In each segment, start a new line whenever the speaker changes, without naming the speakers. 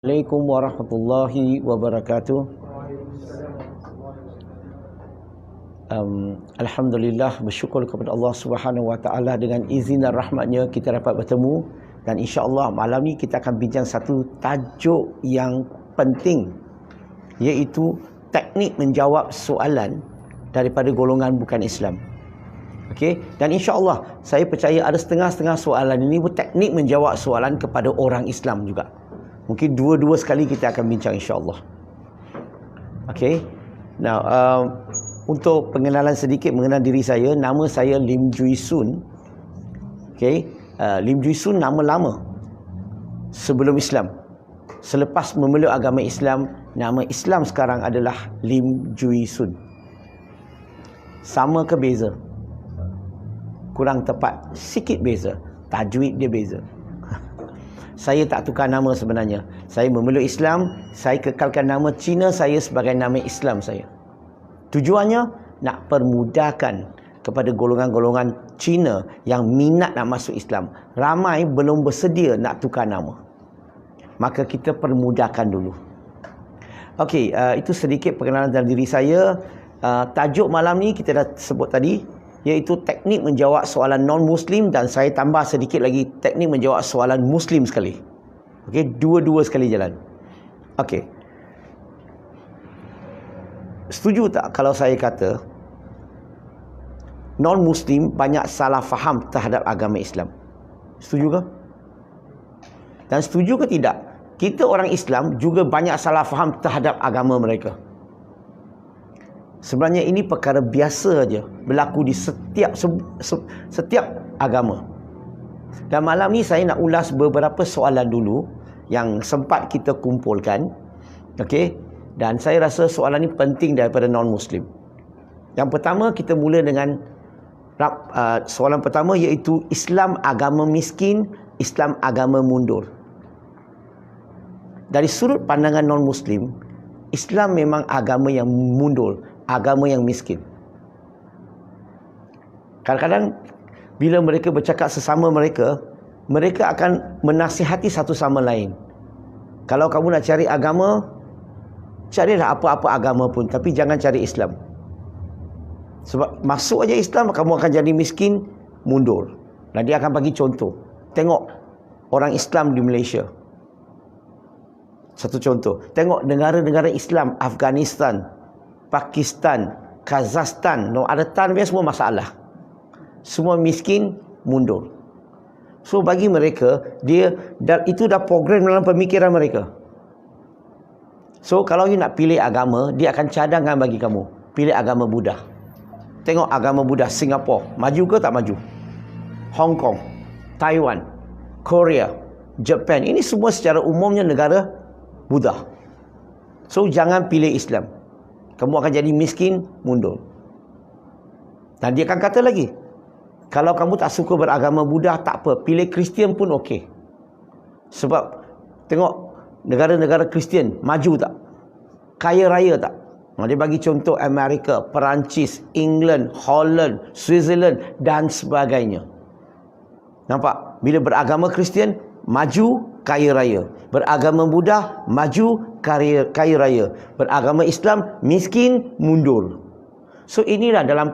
Assalamualaikum warahmatullahi wabarakatuh. Alhamdulillah, bersyukur kepada Allah Subhanahu wa taala, dengan izin dan rahmatnya kita dapat bertemu, dan insya-Allah malam ni kita akan bincang satu tajuk yang penting, iaitu teknik menjawab soalan daripada golongan bukan Islam. Okey, dan insya-Allah saya percaya ada setengah-setengah soalan ini teknik menjawab soalan kepada orang Islam juga. Mungkin dua-dua sekali kita akan bincang insya-Allah. Okey. Now, untuk pengenalan sedikit mengenal diri saya, nama saya Lim Jui Sun. Okey. Lim Jui Sun nama lama sebelum Islam. Selepas memeluk agama Islam, nama Islam sekarang adalah Lim Jui Sun. Sama ke beza? Kurang tepat, sikit beza. Tajwid dia beza. Saya tak tukar nama sebenarnya. Saya memeluk Islam, saya kekalkan nama Cina saya sebagai nama Islam saya. Tujuannya nak permudahkan kepada golongan-golongan Cina yang minat nak masuk Islam. Ramai belum bersedia nak tukar nama. Maka kita permudahkan dulu. Okey, itu sedikit perkenalan dalam diri saya. Tajuk malam ni kita dah sebut tadi, iaitu teknik menjawab soalan non-Muslim, dan saya tambah sedikit lagi teknik menjawab soalan Muslim sekali. Okey, dua-dua sekali jalan. Okey. Setuju tak kalau saya kata non-Muslim banyak salah faham terhadap agama Islam? Setuju ke? Dan setuju ke tidak, kita orang Islam juga banyak salah faham terhadap agama mereka? Sebenarnya ini perkara biasa aja, berlaku di setiap agama. Dan malam ni saya nak ulas beberapa soalan dulu yang sempat kita kumpulkan. Okey, dan saya rasa soalan ni penting daripada non-Muslim. Yang pertama, kita mula dengan soalan pertama, iaitu Islam agama miskin, Islam agama mundur. Dari sudut pandangan non-Muslim, Islam memang agama yang mundur, agama yang miskin. Kadang-kadang bila mereka bercakap sesama mereka, mereka akan menasihati satu sama lain. Kalau kamu nak cari agama, carilah apa-apa agama pun, tapi jangan cari Islam. Sebab masuk aja Islam, kamu akan jadi miskin, mundur. Dan dia akan bagi contoh. Tengok orang Islam di Malaysia. Satu contoh. Tengok negara-negara Islam, Afghanistan, Pakistan, Kazakhstan, ada tanwir, semua masalah. Semua miskin, mundur. So bagi mereka, itu dah program dalam pemikiran mereka. So kalau you nak pilih agama, dia akan cadangkan bagi kamu, pilih agama Buddha. Tengok agama Buddha Singapura, maju ke tak maju? Hong Kong, Taiwan, Korea, Japan, ini semua secara umumnya negara Buddha. So jangan pilih Islam, kamu akan jadi miskin, mundur. Dan dia akan kata lagi, kalau kamu tak suka beragama Buddha, tak apa, pilih Kristian pun okey. Sebab tengok negara-negara Kristian maju tak? Kaya raya tak? Dia bagi contoh Amerika, Perancis, England, Holland, Switzerland dan sebagainya. Nampak? Bila beragama Kristian, maju, kaya raya. Beragama Buddha, maju, kaya raya. Beragama Islam, miskin, mundur. So inilah dalam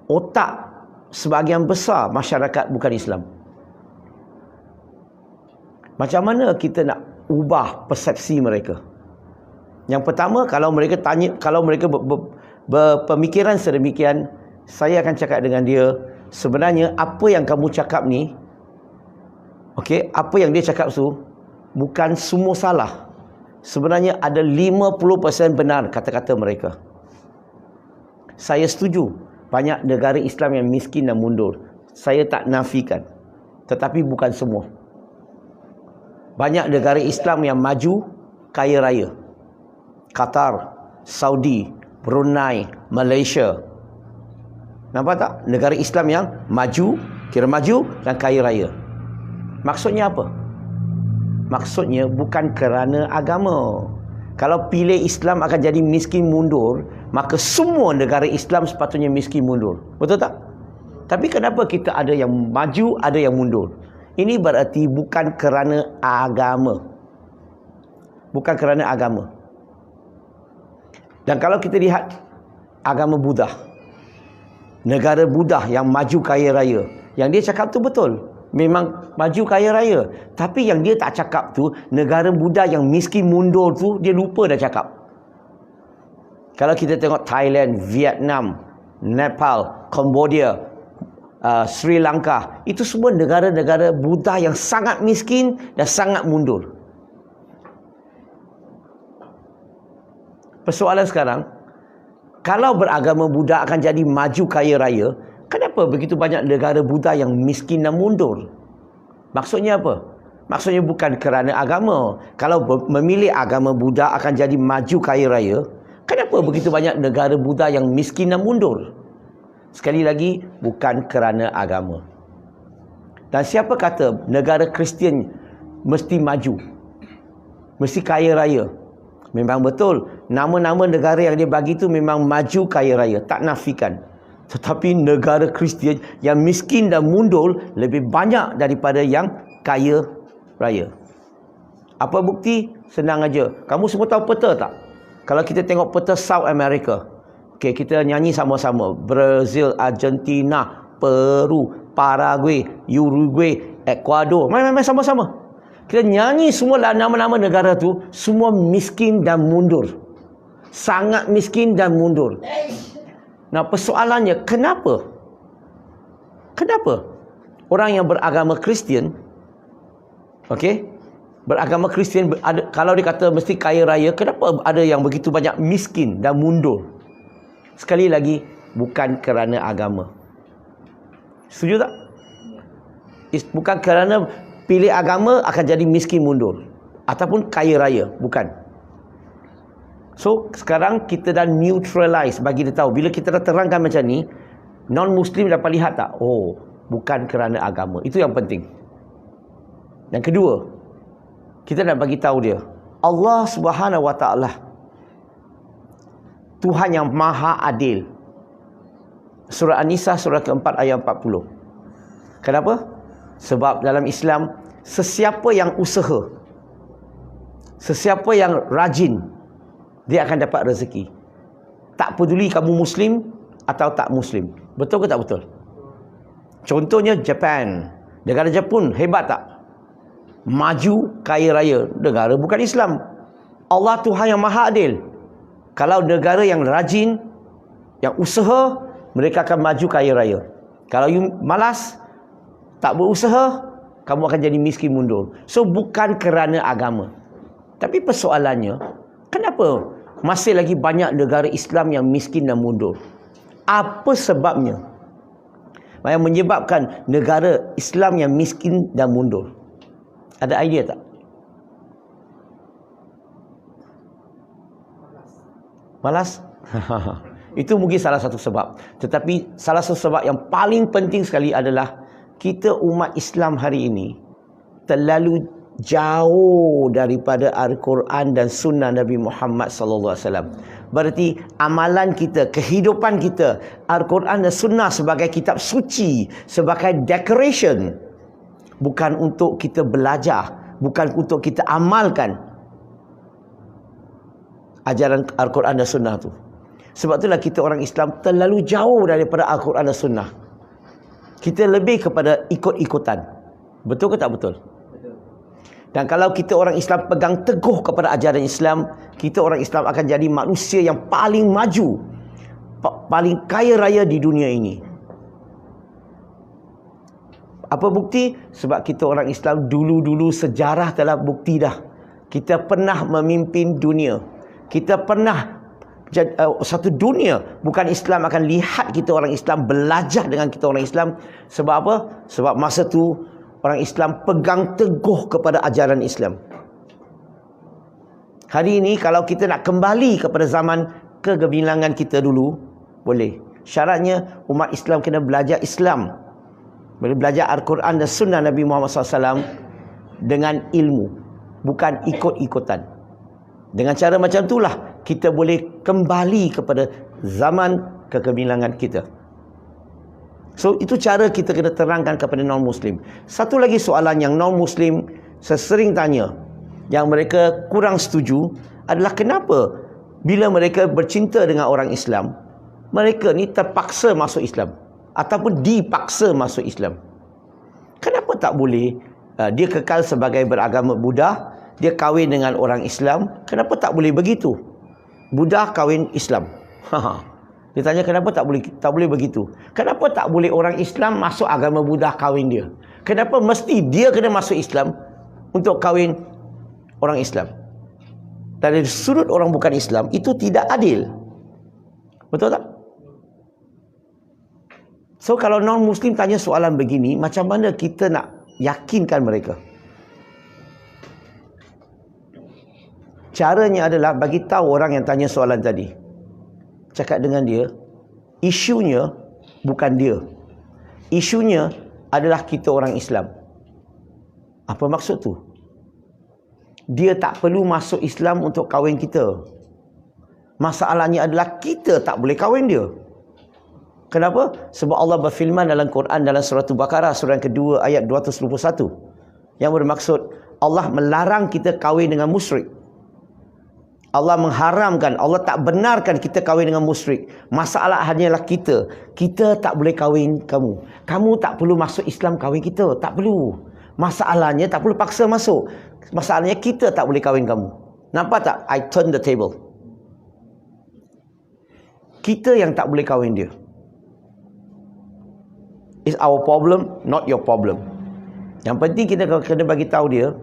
otak sebahagian besar masyarakat bukan Islam. Macam mana kita nak ubah persepsi mereka? Yang pertama, kalau mereka berpemikiran sedemikian, saya akan cakap dengan dia, sebenarnya apa yang kamu cakap ni, okey, apa yang dia cakap tu bukan semua salah. Sebenarnya ada 50% benar kata-kata mereka. Saya setuju banyak negara Islam yang miskin dan mundur. Saya tak nafikan. Tetapi bukan semua. Banyak negara Islam yang maju, kaya raya. Qatar, Saudi, Brunei, Malaysia. Nampak tak? Negara Islam yang maju, kira maju dan kaya raya. Maksudnya apa? Maksudnya bukan kerana agama. Kalau pilih Islam akan jadi miskin, mundur, maka semua negara Islam sepatutnya miskin, mundur. Betul tak? Tapi kenapa kita ada yang maju, ada yang mundur? Ini berarti bukan kerana agama. bukan kerana agama. Dan kalau kita lihat agama Buddha, negara Buddha yang maju kaya raya, yang dia cakap tu betul, memang maju kaya raya. Tapi yang dia tak cakap tu, negara Buddha yang miskin mundur tu, dia lupa dah cakap. Kalau kita tengok Thailand, Vietnam, Nepal, Cambodia, Sri Lanka, itu semua negara-negara Buddha yang sangat miskin dan sangat mundur. Persoalan sekarang, kalau beragama Buddha akan jadi maju kaya raya, kenapa begitu banyak negara Buddha yang miskin dan mundur? Maksudnya apa? Maksudnya bukan kerana agama. Kalau memilih agama Buddha akan jadi maju kaya raya, kenapa begitu banyak negara Buddha yang miskin dan mundur? Sekali lagi, bukan kerana agama. Dan siapa kata negara Kristian mesti maju, mesti kaya raya? Memang betul, nama-nama negara yang dia bagi tu memang maju kaya raya, tak nafikan. Tetapi negara Kristian yang miskin dan mundur lebih banyak daripada yang kaya raya. Apa bukti? Senang aja. Kamu semua tahu peta tak? Kalau kita tengok peta South America, okay, kita nyanyi sama-sama. Brazil, Argentina, Peru, Paraguay, Uruguay, Ecuador. Main-main sama-sama. Kita nyanyi semua nama-nama negara tu, semua miskin dan mundur. Sangat miskin dan mundur. Nah, persoalannya, kenapa? Kenapa orang yang beragama Kristian, okey, beragama Kristian, kalau dia kata mesti kaya raya, kenapa ada yang begitu banyak miskin dan mundur? Sekali lagi, bukan kerana agama. Setuju tak? Bukan kerana pilih agama akan jadi miskin mundur ataupun kaya raya, bukan. So sekarang kita dah neutralize, bagi dia tahu. Bila kita dah terangkan macam ni, non-Muslim dapat lihat tak? Oh, bukan kerana agama. Itu yang penting. Yang kedua, kita nak bagi tahu dia, Allah Subhanahu Wa Taala, Tuhan yang Maha Adil. Surah An-Nisa surah keempat ayat 40. Kenapa? Sebab dalam Islam, sesiapa yang usaha, sesiapa yang rajin, dia akan dapat rezeki. Tak peduli kamu Muslim atau tak Muslim. Betul ke tak betul? Contohnya Japan. Negara Jepun hebat tak? Maju, kaya raya. Negara bukan Islam. Allah Tuhan yang Maha Adil. Kalau negara yang rajin, yang usaha, mereka akan maju kaya raya. Kalau you malas, tak berusaha, kamu akan jadi miskin mundur. So bukan kerana agama. Tapi persoalannya, kenapa masih lagi banyak negara Islam yang miskin dan mundur? Apa sebabnya yang menyebabkan negara Islam yang miskin dan mundur? Ada idea tak? Malas? Itu mungkin salah satu sebab. Tetapi salah satu sebab yang paling penting sekali adalah kita umat Islam hari ini terlalu jauh daripada Al-Quran dan Sunnah Nabi Muhammad sallallahu alaihi wasallam. Berarti amalan kita, kehidupan kita, Al-Quran dan Sunnah sebagai kitab suci, sebagai decoration, bukan untuk kita belajar, bukan untuk kita amalkan ajaran Al-Quran dan Sunnah tu. Sebab itulah kita orang Islam terlalu jauh daripada Al-Quran dan Sunnah. Kita lebih kepada ikut-ikutan. Betul ke tak betul? Betul. Dan kalau kita orang Islam pegang teguh kepada ajaran Islam, kita orang Islam akan jadi manusia yang paling maju, paling kaya raya di dunia ini. Apa bukti? Sebab kita orang Islam dulu-dulu sejarah telah bukti dah. Kita pernah memimpin dunia. Kita pernah satu dunia, bukan Islam akan lihat kita orang Islam, belajar dengan kita orang Islam. Sebab apa? Sebab masa tu orang Islam pegang teguh kepada ajaran Islam. Hari ini kalau kita nak kembali kepada zaman kegemilangan kita dulu, boleh. Syaratnya umat Islam kena belajar Islam, boleh belajar Al-Quran dan Sunnah Nabi Muhammad SAW dengan ilmu, bukan ikut-ikutan. Dengan cara macam itulah kita boleh kembali kepada zaman kegemilangan kita. So itu cara kita kena terangkan kepada non-Muslim. Satu lagi soalan yang non-Muslim sesering tanya, yang mereka kurang setuju adalah kenapa bila mereka bercinta dengan orang Islam, mereka ni terpaksa masuk Islam ataupun dipaksa masuk Islam. Kenapa tak boleh dia kekal sebagai beragama Buddha, dia kahwin dengan orang Islam? Kenapa tak boleh begitu? Buddha kahwin Islam. Dia tanya kenapa tak boleh begitu? Kenapa tak boleh orang Islam masuk agama Buddha kahwin dia? Kenapa mesti dia kena masuk Islam untuk kahwin orang Islam? Dari sudut orang bukan Islam, itu tidak adil. Betul tak? So kalau non-Muslim tanya soalan begini, macam mana kita nak yakinkan mereka? Caranya adalah bagi tahu orang yang tanya soalan tadi. Cakap dengan dia, isunya bukan dia. Isunya adalah kita orang Islam. Apa maksud tu? Dia tak perlu masuk Islam untuk kahwin kita. Masalahnya adalah kita tak boleh kahwin dia. Kenapa? Sebab Allah berfirman dalam Quran dalam surah Al-Baqarah surah yang kedua ayat 221 yang bermaksud Allah melarang kita kahwin dengan musyrik. Allah mengharamkan, Allah tak benarkan kita kahwin dengan musyrik. Masalah hanyalah kita. Kita tak boleh kahwin kamu. Kamu tak perlu masuk Islam kahwin kita. Tak perlu. Masalahnya tak perlu paksa masuk. Masalahnya kita tak boleh kahwin kamu. Nampak tak? I turn the table. Kita yang tak boleh kahwin dia. It's our problem, not your problem. Yang penting kita kena bagi tahu dia,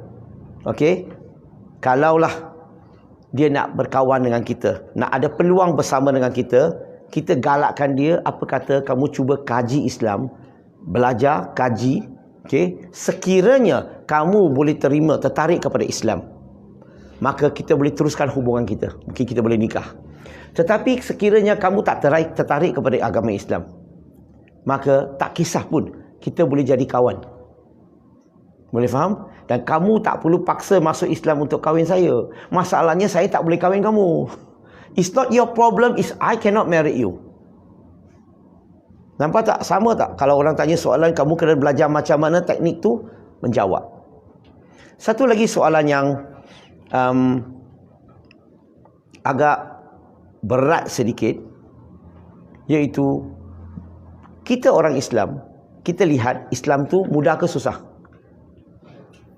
okey, kalaulah dia nak berkawan dengan kita, nak ada peluang bersama dengan kita, kita galakkan dia, apa kata kamu cuba kaji Islam, belajar, kaji, okey, sekiranya kamu boleh terima, tertarik kepada Islam, maka kita boleh teruskan hubungan kita, mungkin kita boleh nikah. Tetapi sekiranya kamu tak tertarik kepada agama Islam, maka tak kisah pun, kita boleh jadi kawan. Boleh faham? Dan kamu tak perlu paksa masuk Islam untuk kahwin saya. Masalahnya saya tak boleh kahwin kamu. It's not your problem, it's I cannot marry you. Nampak tak? Sama tak? Kalau orang tanya soalan, kamu kena belajar macam mana teknik tu menjawab. Satu lagi soalan yang agak berat sedikit, iaitu kita orang Islam, kita lihat Islam tu mudah ke susah?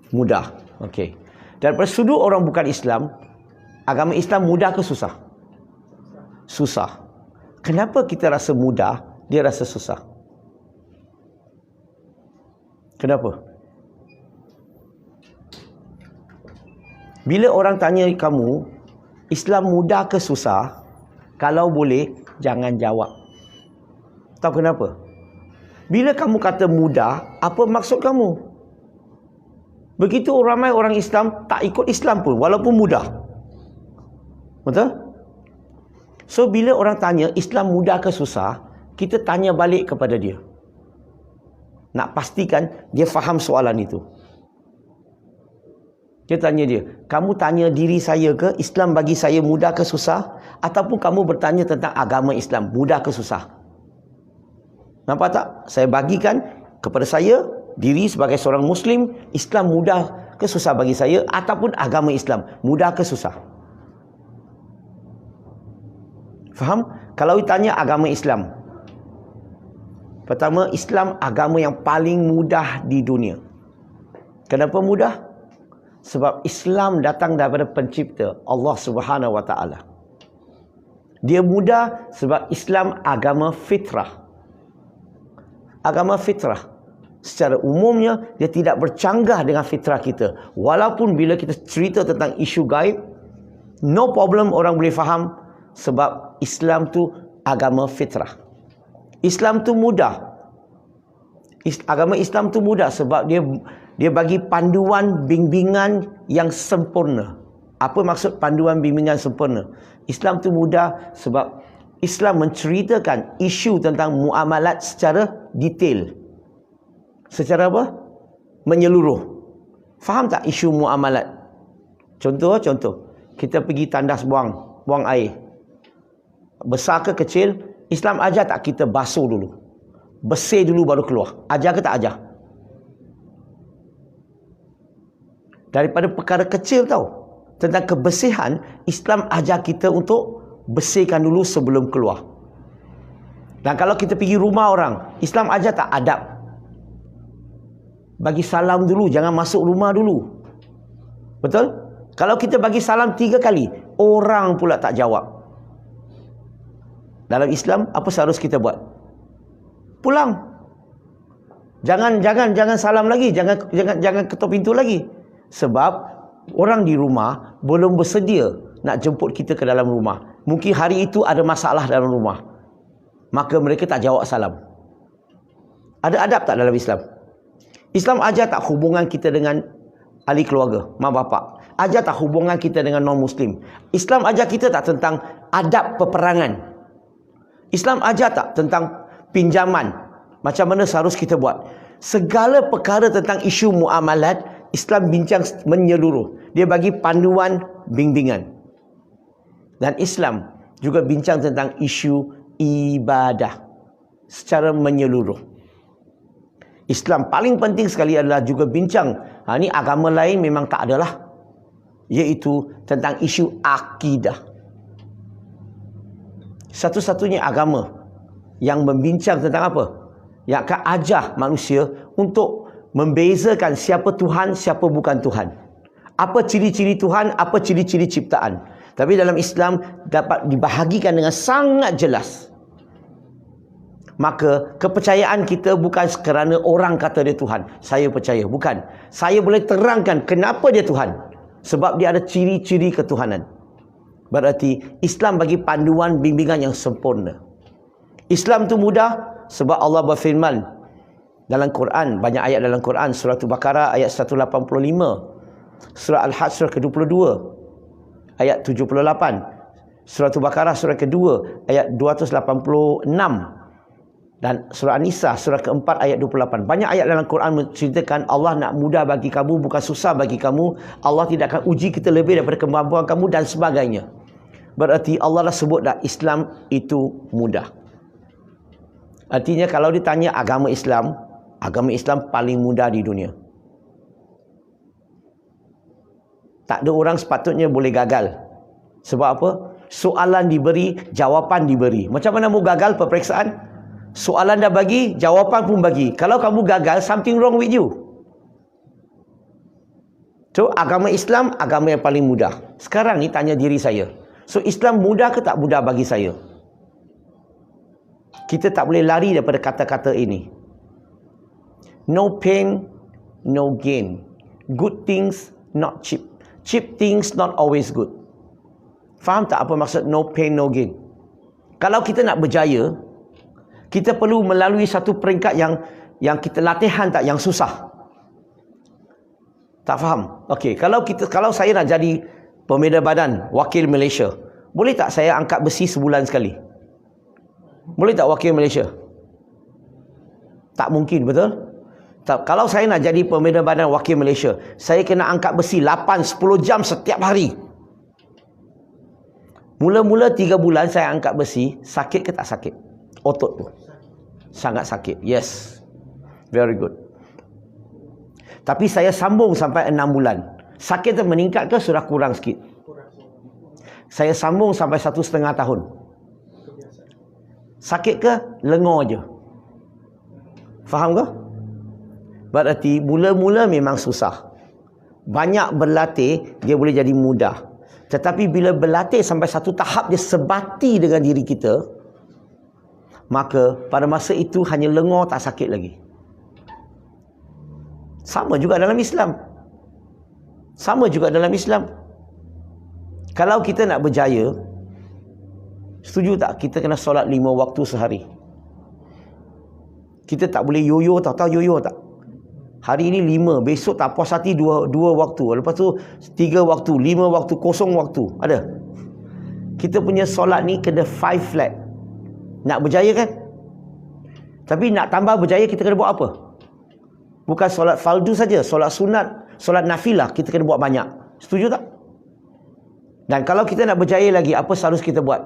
Mudah. Okey. Dan pada sudut orang bukan Islam, agama Islam mudah ke susah? Susah. Kenapa kita rasa mudah, dia rasa susah? Kenapa? Bila orang tanya kamu, Islam mudah ke susah? Kalau boleh, jangan jawab. Tahu kenapa? Bila kamu kata mudah, apa maksud kamu? Begitu ramai orang Islam tak ikut Islam pun, walaupun mudah. Betul? So, bila orang tanya Islam mudah ke susah, kita tanya balik kepada dia. Nak pastikan dia faham soalan itu. Dia tanya dia, kamu tanya diri saya ke, Islam bagi saya mudah ke susah? Ataupun kamu bertanya tentang agama Islam, mudah ke susah? Nampak tak? Saya bagikan kepada saya, diri sebagai seorang Muslim, Islam mudah ke susah bagi saya, ataupun agama Islam mudah ke susah? Faham? Kalau ditanya agama Islam, pertama, Islam agama yang paling mudah di dunia. Kenapa mudah? Sebab Islam datang daripada pencipta, Allah Subhanahu Wa Taala. Dia mudah sebab Islam agama fitrah. Agama fitrah secara umumnya dia tidak bercanggah dengan fitrah kita. Walaupun bila kita cerita tentang isu gaib, no problem, orang boleh faham, sebab Islam tu agama fitrah. Islam tu mudah. Agama Islam tu mudah sebab dia bagi panduan bimbingan yang sempurna. Apa maksud panduan bimbingan sempurna? Islam tu mudah sebab Islam menceritakan isu tentang muamalat secara detail. Secara apa? Menyeluruh. Faham tak isu muamalat? Contoh. Kita pergi tandas buang air. Besar ke kecil, Islam ajar tak kita basuh dulu? Bersih dulu baru keluar. Ajar ke tak ajar? Daripada perkara kecil tau. Tentang kebersihan, Islam ajar kita untuk bersihkan dulu sebelum keluar. Dan kalau kita pergi rumah orang, Islam ajar tak adab. Bagi salam dulu, jangan masuk rumah dulu. Betul? Kalau kita bagi salam 3 kali, orang pula tak jawab. Dalam Islam, apa seharus kita buat? Pulang. Jangan salam lagi, jangan ketuk pintu lagi. Sebab orang di rumah belum bersedia nak jemput kita ke dalam rumah. Mungkin hari itu ada masalah dalam rumah. Maka mereka tak jawab salam. Ada adab tak dalam Islam? Islam ajar tak hubungan kita dengan ahli keluarga, mak bapak? Ajar tak hubungan kita dengan non-Muslim? Islam ajar kita tak tentang adab peperangan? Islam ajar tak tentang pinjaman? Macam mana seharus kita buat? Segala perkara tentang isu muamalat, Islam bincang menyeluruh. Dia bagi panduan bimbingan. Dan Islam juga bincang tentang isu ibadah secara menyeluruh. Islam paling penting sekali adalah juga bincang, ni agama lain memang tak adalah, iaitu tentang isu akidah. Satu-satunya agama yang membincang tentang apa? Yang akan ajar manusia untuk membezakan siapa Tuhan, siapa bukan Tuhan. Apa ciri-ciri Tuhan, apa ciri-ciri ciptaan. Tapi dalam Islam dapat dibahagikan dengan sangat jelas. Maka kepercayaan kita bukan kerana orang kata dia Tuhan. Saya percaya, bukan. Saya boleh terangkan kenapa dia Tuhan. Sebab dia ada ciri-ciri ketuhanan. Berarti Islam bagi panduan bimbingan yang sempurna. Islam tu mudah sebab Allah berfirman dalam Quran, banyak ayat dalam Quran. Surah Al-Baqarah ayat 185. Surah Al-Hajj surah ke-22 ayat 78. Surah Al-Baqarah surah kedua ayat 286. Dan surah An-Nisa surah keempat ayat 28. Banyak ayat dalam Quran menceritakan Allah nak mudah bagi kamu, bukan susah bagi kamu. Allah tidak akan uji kita lebih daripada kemampuan kamu dan sebagainya. Berarti Allah dah sebut dah Islam itu mudah. Artinya kalau ditanya agama Islam paling mudah di dunia. Tak ada orang sepatutnya boleh gagal. Sebab apa? Soalan diberi, jawapan diberi. Macam mana mau gagal peperiksaan? Soalan dah bagi, jawapan pun bagi. Kalau kamu gagal, something wrong with you. So, agama Islam, agama yang paling mudah. Sekarang ni tanya diri saya. So, Islam mudah ke tak mudah bagi saya? Kita tak boleh lari daripada kata-kata ini. No pain, no gain. Good things, not cheap. Cheap things, not always good. Faham tak apa maksud no pain, no gain? Kalau kita nak berjaya, kita perlu melalui satu peringkat yang kita latihan tak, yang susah. Tak faham? Okey, kalau saya nak jadi pembina badan wakil Malaysia, boleh tak saya angkat besi sebulan sekali? Boleh tak wakil Malaysia? Tak mungkin, betul? Tak. Kalau saya nak jadi pembina badan wakil Malaysia, saya kena angkat besi 8-10 jam setiap hari. Mula-mula 3 bulan saya angkat besi, sakit ke tak sakit? Otot tu sangat sakit. Yes, very good. Tapi saya sambung sampai 6 bulan. Sakit tu meningkat ke sudah kurang sikit? Saya sambung sampai 1,5 tahun. Sakit ke? Lengur je. Faham ke? Berarti mula-mula memang susah. Banyak berlatih, dia boleh jadi mudah. Tetapi bila berlatih sampai satu tahap dia sebati dengan diri kita, maka pada masa itu hanya lengur, tak sakit lagi. Sama juga dalam Islam. Sama juga dalam Islam. Kalau kita nak berjaya, setuju tak kita kena solat 5 waktu sehari? Kita tak boleh yoyo, tahu yoyo tak? Hari ini 5, besok tak puas hati 2 waktu, lepas tu 3 waktu, 5 waktu, kosong waktu. Ada? Kita punya solat ni kena 5 flat. Nak berjaya kan? Tapi nak tambah berjaya kita kena buat apa? Bukan solat fardu saja, solat sunat, solat nafilah kita kena buat banyak. Setuju tak? Dan kalau kita nak berjaya lagi, apa seharus kita buat?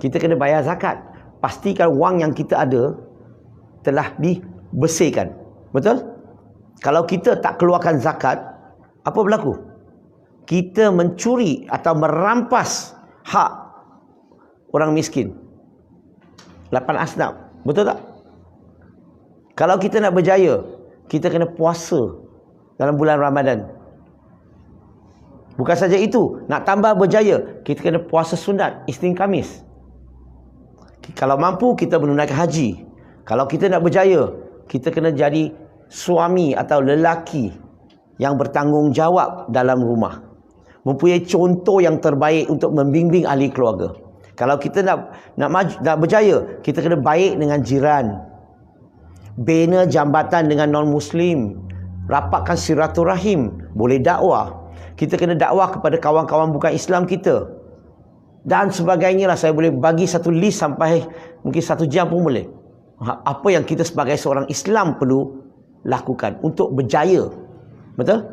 Kita kena bayar zakat. Pastikan wang yang kita ada telah dibersihkan. Betul? Kalau kita tak keluarkan zakat, Apa berlaku? Kita mencuri atau merampas hak orang miskin. 8 asnaf. Betul tak? Kalau kita nak berjaya, kita kena puasa dalam bulan Ramadan. Bukan saja itu, nak tambah berjaya, kita kena puasa sunat Isnin Khamis. Kalau mampu, kita menunaikan haji. Kalau kita nak berjaya, kita kena jadi suami atau lelaki yang bertanggungjawab dalam rumah. Mempunyai contoh yang terbaik untuk membimbing ahli keluarga. Kalau kita nak berjaya, kita kena baik dengan jiran. Bina jambatan dengan non-Muslim. Rapatkan silaturahim. Boleh dakwah. Kita kena dakwah kepada kawan-kawan bukan Islam kita. Dan sebagainya lah. Saya boleh bagi satu list sampai mungkin 1 jam pun boleh. Apa yang kita sebagai seorang Islam perlu lakukan untuk berjaya. Betul?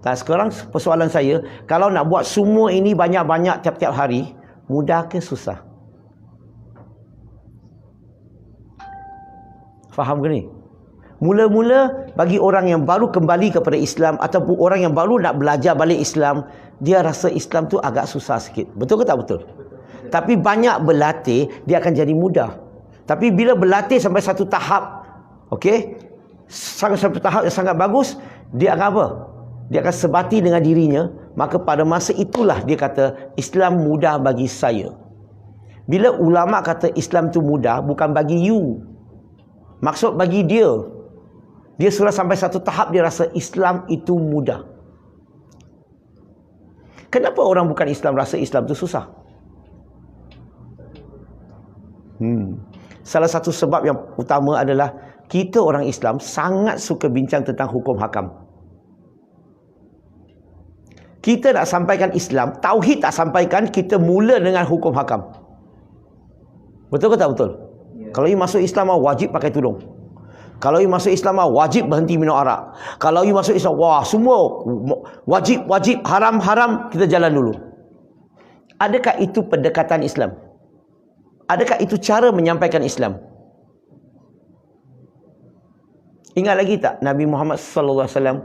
Dan sekarang persoalan saya, kalau nak buat semua ini banyak-banyak tiap-tiap hari, mudah ke susah? Faham ke ni? Mula-mula bagi orang yang baru kembali kepada Islam ataupun orang yang baru nak belajar balik Islam, dia rasa Islam tu agak susah sikit. Betul ke tak betul? Tapi banyak berlatih, dia akan jadi mudah. Tapi bila berlatih sampai satu tahap, okey, satu tahap yang sangat bagus, dia akan apa? Dia akan sebati dengan dirinya. Maka pada masa itulah dia kata, Islam mudah bagi saya. Bila ulama kata Islam tu mudah, bukan bagi you. Maksud bagi dia. Dia sudah sampai satu tahap dia rasa Islam itu mudah. Kenapa orang bukan Islam rasa Islam itu susah? Salah satu sebab yang utama adalah kita orang Islam sangat suka bincang tentang hukum hakam. Kita nak sampaikan Islam, tauhid tak sampaikan, kita mula dengan hukum hakam. Betul ke tak betul? Kalau you masuk Islam, wajib pakai tudung. Kalau you masuk Islam, wajib berhenti minum arak. Kalau you masuk Islam, wah, semua wajib, haram, kita jalan dulu. Adakah itu pendekatan Islam? Adakah itu cara menyampaikan Islam? Ingat lagi tak Nabi Muhammad sallallahu alaihi wasallam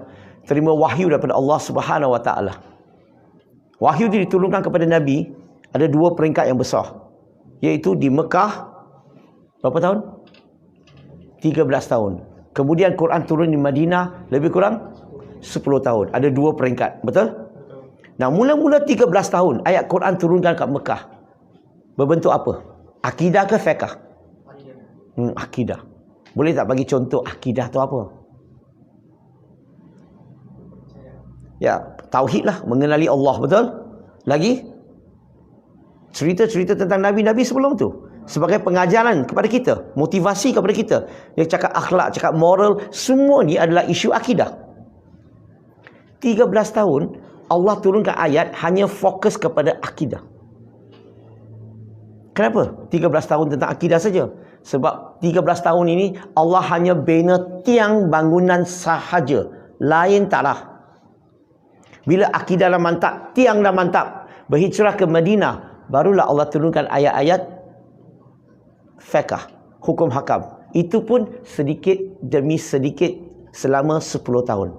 terima wahyu daripada Allah Subhanahu wa taala. Wahyu itu diturunkan kepada Nabi ada 2 peringkat yang besar. Iaitu di Mekah berapa tahun? 13 tahun. Kemudian Quran turun di Madinah lebih kurang 10 tahun. Ada 2 peringkat. Betul? Nah, mula-mula 13 tahun ayat Quran turunkan kat Mekah. Berbentuk apa? Akidah ke fiqh? Akidah. Boleh tak bagi contoh akidah tu apa? Ya, tauhid lah, mengenali Allah, betul? Lagi? Cerita-cerita tentang Nabi-Nabi sebelum tu. Sebagai pengajaran kepada kita, motivasi kepada kita. Dia cakap akhlak, cakap moral, semua ni adalah isu akidah. 13 tahun, Allah turunkan ayat hanya fokus kepada akidah. Kenapa? 13 tahun tentang akidah saja. Sebab 13 tahun ini Allah hanya bina tiang bangunan sahaja. Lain taklah. Bila akidah dah mantap, tiang dah mantap, berhijrah ke Madinah, barulah Allah turunkan ayat-ayat fiqh, hukum hakam. Itu pun sedikit demi sedikit selama 10 tahun.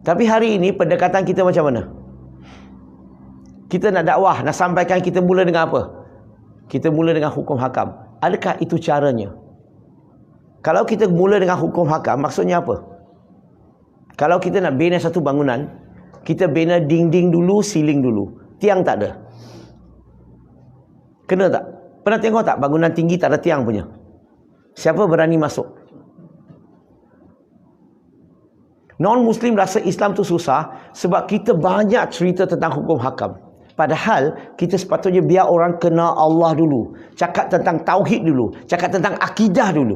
Tapi hari ini pendekatan kita macam mana? Kita nak dakwah, nak sampaikan, kita mula dengan apa? Kita mula dengan hukum hakam. Adakah itu caranya? Kalau kita mula dengan hukum hakam, maksudnya apa? Kalau kita nak bina satu bangunan, kita bina dinding dulu, siling dulu. Tiang tak ada. Kena tak? Pernah tengok tak bangunan tinggi tak ada tiang punya? Siapa berani masuk? Non-Muslim rasa Islam tu susah sebab kita banyak cerita tentang hukum hakam. Padahal kita sepatutnya biar orang kenal Allah dulu. Cakap tentang tauhid dulu. Cakap tentang akidah dulu.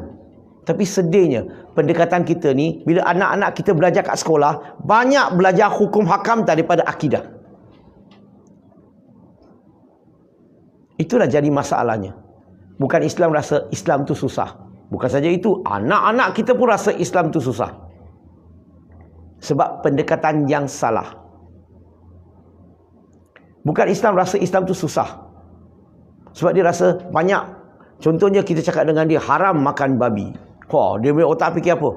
Tapi sedihnya, pendekatan kita ni, bila anak-anak kita belajar kat sekolah, banyak belajar hukum hakam daripada akidah. Itulah jadi masalahnya. Bukan Islam rasa Islam tu susah. Bukan saja itu, anak-anak kita pun rasa Islam tu susah. Sebab pendekatan yang salah. Bukan Islam rasa Islam tu susah. Sebab dia rasa banyak. Contohnya kita cakap dengan dia, haram makan babi. Wah, dia punya otak fikir apa?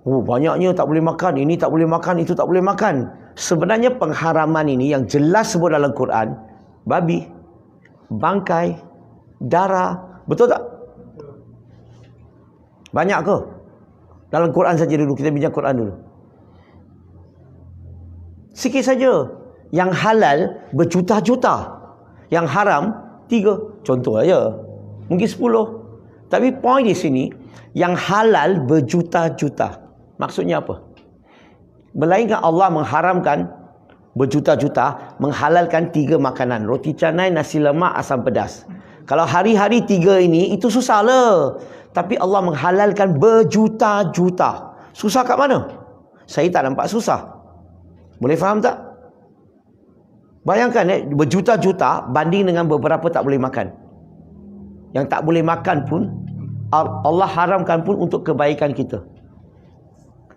Oh, banyaknya tak boleh makan, ini tak boleh makan, itu tak boleh makan. Sebenarnya pengharaman ini yang jelas sebut dalam Quran, babi, bangkai, darah, betul tak? Banyak ke? Dalam Quran saja dulu, kita bincang Quran dulu. Sikit saja. Yang halal berjuta-juta, yang haram 3. Contoh aja. Mungkin 10. Tapi poin di sini, yang halal berjuta-juta. Maksudnya apa? Melainkan Allah mengharamkan berjuta-juta, menghalalkan 3 makanan. Roti canai, nasi lemak, asam pedas. Kalau hari-hari 3 ini, itu susah lah. Tapi Allah menghalalkan berjuta-juta. Susah kat mana? Saya tak nampak susah. Boleh faham tak? Bayangkan berjuta-juta banding dengan beberapa tak boleh makan. Yang tak boleh makan pun, Allah haramkan pun untuk kebaikan kita.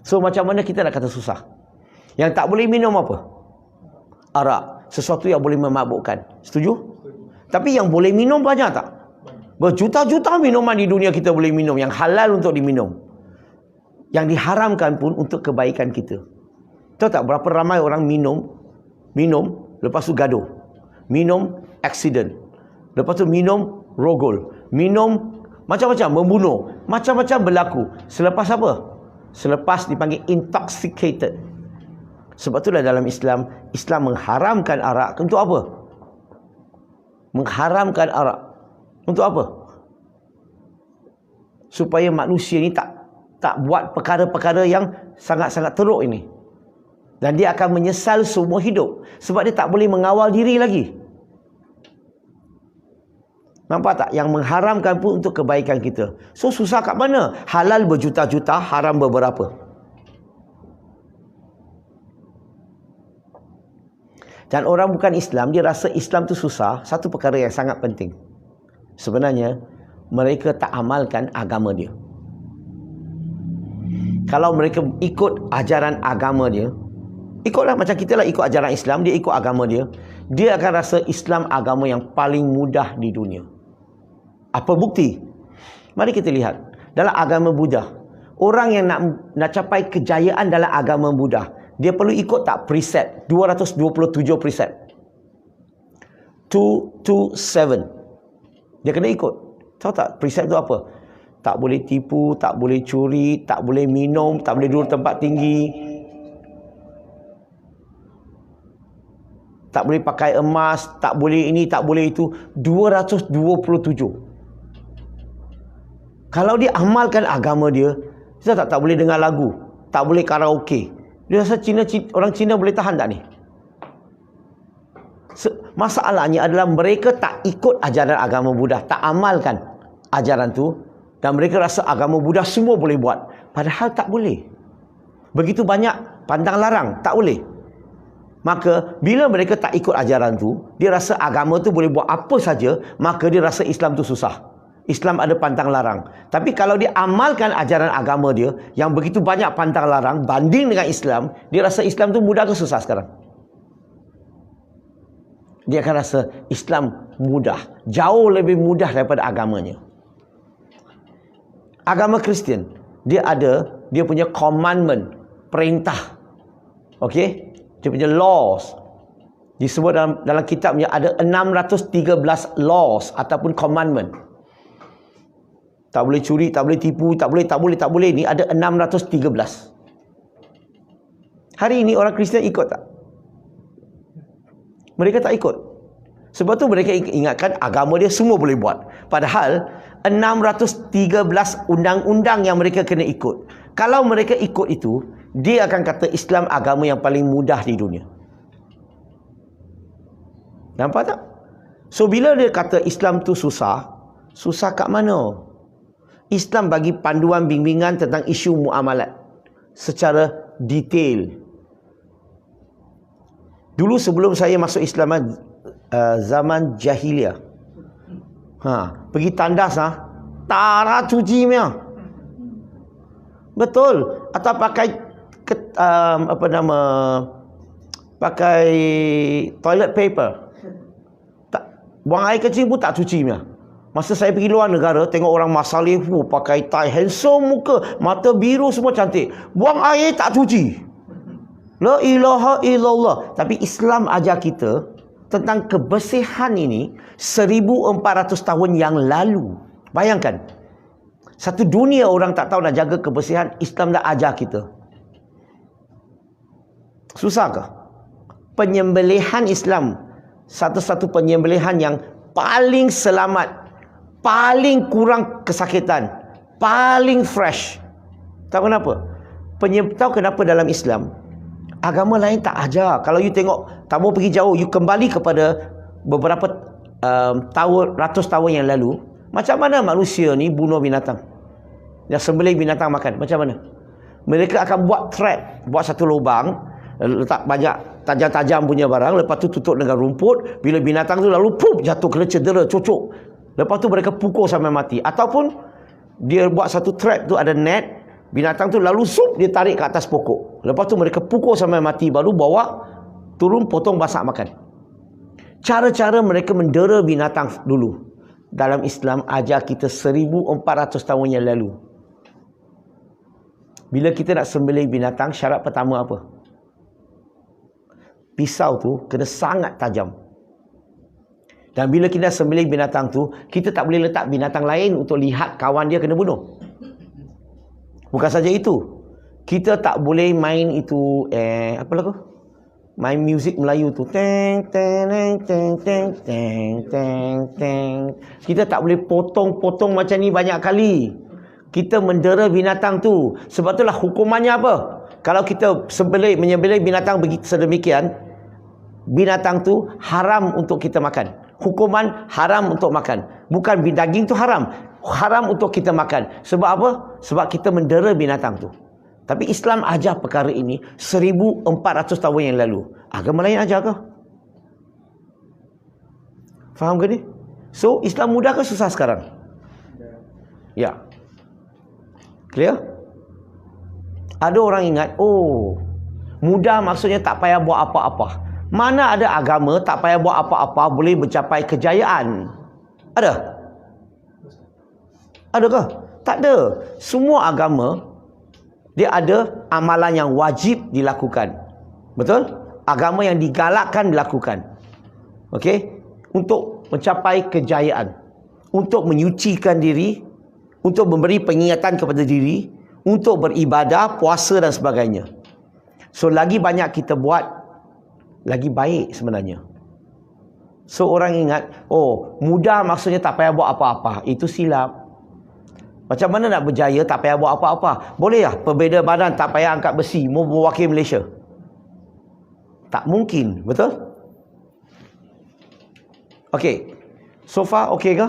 So macam mana kita nak kata susah? Yang tak boleh minum apa? Arak. Sesuatu yang boleh memabukkan. Setuju? Tapi yang boleh minum banyak tak? Berjuta-juta minuman di dunia kita boleh minum. Yang halal untuk diminum. Yang diharamkan pun untuk kebaikan kita. Tahu tak berapa ramai orang minum, lepas tu gaduh. Minum, accident. Lepas tu minum, rogol. Minum, macam-macam, membunuh. Macam-macam berlaku. Selepas apa? Selepas dipanggil intoxicated. Sebab itulah dalam Islam, Islam mengharamkan arak. Untuk apa? Mengharamkan arak. Untuk apa? Supaya manusia ni tak buat perkara-perkara yang sangat-sangat teruk ini. Dan dia akan menyesal seumur hidup. Sebab dia tak boleh mengawal diri lagi. Nampak tak? Yang mengharamkan pun untuk kebaikan kita. So susah kat mana? Halal berjuta-juta, haram beberapa. Dan orang bukan Islam, dia rasa Islam tu susah. Satu perkara yang sangat penting. Sebenarnya, mereka tak amalkan agama dia. Kalau mereka ikut ajaran agama dia, ikutlah macam kita lah ikut ajaran Islam, dia ikut agama dia, dia akan rasa Islam agama yang paling mudah di dunia. Apa bukti? Mari kita lihat. Dalam agama Buddha, orang yang nak capai kejayaan dalam agama Buddha, dia perlu ikut tak preset? 227 preset. 227. Dia kena ikut. Tahu tak preset tu apa? Tak boleh tipu, tak boleh curi, tak boleh minum, tak boleh duduk tempat tinggi, tak boleh pakai emas, tak boleh ini, tak boleh itu. 227. Kalau dia amalkan agama dia, dia tak boleh dengar lagu, tak boleh karaoke. Dia rasa orang Cina boleh tahan tak ni? Masalahnya adalah mereka tak ikut ajaran agama Buddha, tak amalkan ajaran tu, dan mereka rasa agama Buddha semua boleh buat. Padahal tak boleh. Begitu banyak pantang larang, tak boleh. Maka bila mereka tak ikut ajaran tu, dia rasa agama tu boleh buat apa saja, maka dia rasa Islam tu susah. Islam ada pantang larang. Tapi kalau dia amalkan ajaran agama dia yang begitu banyak pantang larang banding dengan Islam, dia rasa Islam tu mudah ke susah sekarang? Dia akan rasa Islam mudah, jauh lebih mudah daripada agamanya. Agama Kristian, dia punya commandment, perintah. Okey? Dia punya laws. Disebut dalam kitabnya ada 613 laws ataupun commandment. Tak boleh curi, tak boleh tipu, tak boleh. Ni ada 613. Hari ini orang Kristian ikut tak? Mereka tak ikut. Sebab tu mereka ingatkan agama dia semua boleh buat. Padahal 613 undang-undang yang mereka kena ikut. Kalau mereka ikut itu, dia akan kata Islam agama yang paling mudah di dunia. Nampak tak? So bila dia kata Islam tu susah, susah kat mana? Islam bagi panduan bimbingan tentang isu muamalat secara detail. Dulu sebelum saya masuk Islam, zaman jahiliah, pergi tandas tara cuci punya. Betul. Atau pakai pakai toilet paper. Buang air kecil pun tak cuci punya. Masa saya pergi luar negara, tengok orang masalih, pakai tie, handsome muka, mata biru, semua cantik. Buang air tak cuci. La ilaha illallah. Tapi Islam ajar kita tentang kebersihan ini 1400 tahun yang lalu. Bayangkan, satu dunia orang tak tahu nak jaga kebersihan, Islam dah ajar kita. Susahkah? Penyembelihan Islam, satu-satu penyembelihan yang paling selamat, paling kurang kesakitan, paling fresh. Tahu kenapa? Tahu kenapa dalam Islam agama lain tak ajar? Kalau you tengok, tak mau pergi jauh, you kembali kepada beberapa ratus tahun yang lalu, macam mana manusia ni bunuh binatang, yang sembelih binatang makan, macam mana? Mereka akan buat trap, buat satu lubang, letak banyak tajam-tajam punya barang, lepas tu tutup dengan rumput. Bila binatang tu lalu jatuh, kena cedera, cocok. Lepas tu mereka pukul sampai mati. Ataupun dia buat satu trap tu, ada net, binatang tu lalu dia tarik ke atas pokok. Lepas tu mereka pukul sampai mati, baru bawa turun, potong, masak, makan. Cara-cara mereka mendera binatang dulu. Dalam Islam ajar kita 1400 tahun yang lalu. Bila kita nak sembelih binatang, syarat pertama apa? Pisau tu kena sangat tajam. Dan bila kita sembelih binatang tu, kita tak boleh letak binatang lain untuk lihat kawan dia kena bunuh. Bukan saja itu, kita tak boleh main itu apa lagu? Main muzik Melayu tu. Teng teng teng teng teng teng teng. Kita tak boleh potong-potong macam ni banyak kali. Kita mendera binatang tu. Sebab itulah hukumannya apa? Kalau kita menyembelih binatang begitu sedemikian, binatang tu haram untuk kita makan. Hukuman haram untuk makan. Bukan daging tu haram. Haram untuk kita makan. Sebab apa? Sebab kita mendera binatang tu. Tapi Islam ajar perkara ini 1400 tahun yang lalu. Agama lain ajar ke? Faham ke ni? So, Islam mudah ke susah sekarang? Ya. Clear? Ada orang ingat, mudah maksudnya tak payah buat apa-apa. Mana ada agama tak payah buat apa-apa boleh mencapai kejayaan? Ada? Adakah? Tak ada. Semua agama dia ada amalan yang wajib dilakukan. Betul? Agama yang digalakkan dilakukan. Okey? Untuk mencapai kejayaan, untuk menyucikan diri, untuk memberi pengingatan kepada diri, untuk beribadah, puasa dan sebagainya. So lagi banyak kita buat, lagi baik sebenarnya. So orang ingat, mudah maksudnya tak payah buat apa-apa. Itu silap. Macam mana nak berjaya tak payah buat apa-apa? Boleh lah perbeza badan tak payah angkat besi, mau mewakili Malaysia? Tak mungkin, betul? Okey. So far okey ke?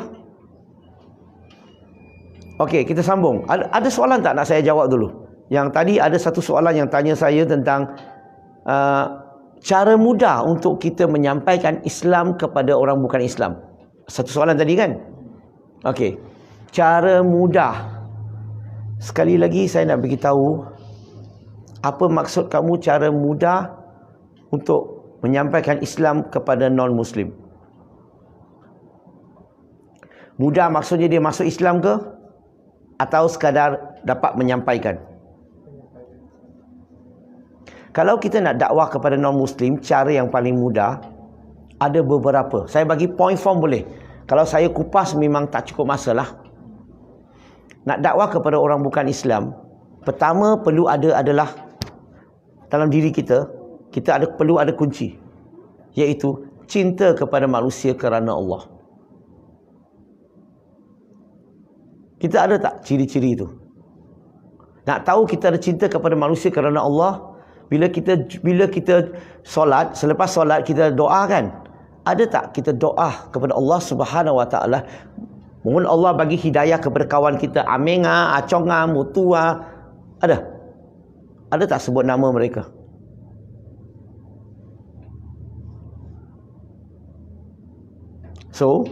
Okey, kita sambung. Ada soalan tak nak saya jawab dulu? Yang tadi ada satu soalan yang tanya saya tentang cara mudah untuk kita menyampaikan Islam kepada orang bukan Islam. Satu soalan tadi kan? Okey. Cara mudah. Sekali lagi saya nak beritahu, apa maksud kamu cara mudah untuk menyampaikan Islam kepada non-Muslim? Mudah maksudnya dia masuk Islam ke? Atau sekadar dapat menyampaikan? Kalau kita nak dakwah kepada non-Muslim, cara yang paling mudah ada beberapa. Saya bagi point form boleh. Kalau saya kupas memang tak cukup masa lah. Nak dakwah kepada orang bukan Islam, pertama perlu ada adalah dalam diri kita perlu ada kunci, iaitu cinta kepada manusia kerana Allah. Kita ada tak ciri-ciri itu? Nak tahu kita ada cinta kepada manusia kerana Allah, bila kita solat, selepas solat kita doa kan? Ada tak kita doa kepada Allah Subhanahu Wa Taala? Mohon Allah bagi hidayah kepada kawan kita, Amenga, Aconga, Mutua. Ada? Ada tak sebut nama mereka? So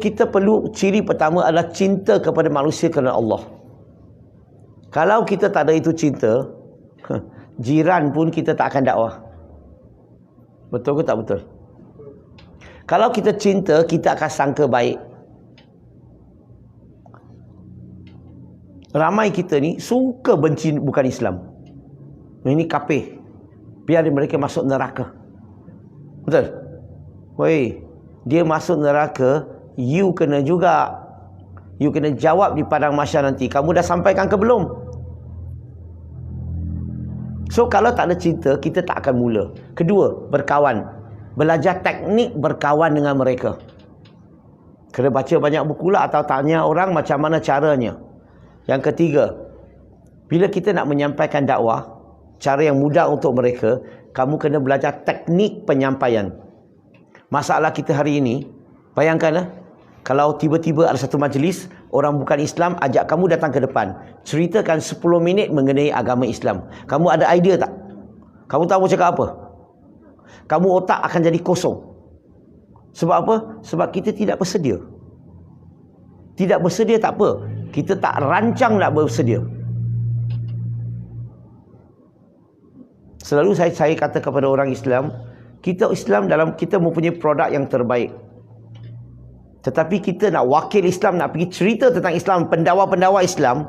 kita perlu, ciri pertama adalah cinta kepada manusia kerana Allah. Kalau kita tak ada itu cinta, jiran pun kita tak akan dakwah. Betul ke tak betul? Kalau kita cinta, kita akan sangka baik. Ramai kita ni suka benci bukan Islam. Ini kafir. Biar mereka masuk neraka. Betul? Woi, dia masuk neraka, you kena juga. You kena jawab di padang mahsyar nanti. Kamu dah sampaikan ke belum? So, kalau tak ada cinta, kita tak akan mula. Kedua, berkawan. Belajar teknik berkawan dengan mereka. Kena baca banyak buku lah atau tanya orang macam mana caranya. Yang ketiga, bila kita nak menyampaikan dakwah, cara yang mudah untuk mereka, kamu kena belajar teknik penyampaian. Masalah kita hari ini, bayangkanlah, kalau tiba-tiba ada satu majlis, orang bukan Islam ajak kamu datang ke depan. Ceritakan 10 minit mengenai agama Islam. Kamu ada idea tak? Kamu tahu cakap apa? Kamu otak akan jadi kosong. Sebab apa? Sebab kita tidak bersedia. Tidak bersedia tak apa. Kita tak rancang nak bersedia. Selalu saya kata kepada orang Islam, kita Islam dalam kita mempunyai produk yang terbaik. Tetapi kita nak wakil Islam, nak pergi cerita tentang Islam, pendakwa-pendakwa Islam,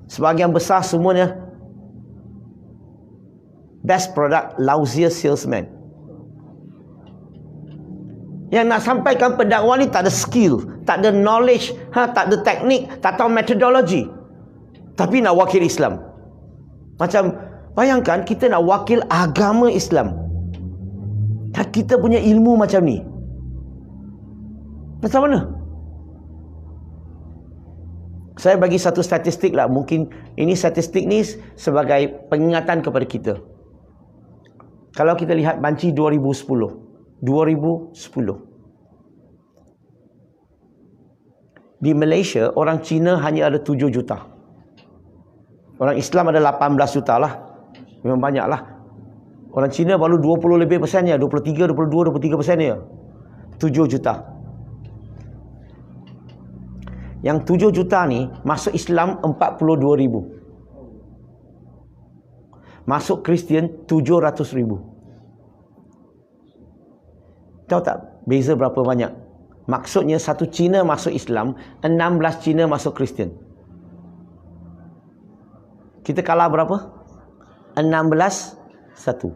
sebahagian besar semuanya best product, lousiest salesman. Yang nak sampaikan pendakwa ni tak ada skill, tak ada knowledge, tak ada teknik, tak tahu metodologi. Tapi nak wakil Islam. Macam, bayangkan kita nak wakil agama Islam. Dan kita punya ilmu macam ni. Macam mana? Saya bagi satu statistik lah. Mungkin ini statistik ni sebagai pengingatan kepada kita. Kalau kita lihat banci 2010. Di Malaysia, orang Cina hanya ada 7 juta. Orang Islam ada 18 juta lah. Memang banyak lah. Orang Cina baru 20 lebih persennya. 23, 22, 23 persennya. 7 juta. Yang 7 juta ni, masuk Islam 42 ribu. Masuk Kristian 700 ribu. Tahu tak beza berapa banyak? Maksudnya satu Cina masuk Islam, 16 Cina masuk Kristian. Kita kalah berapa? 16-1.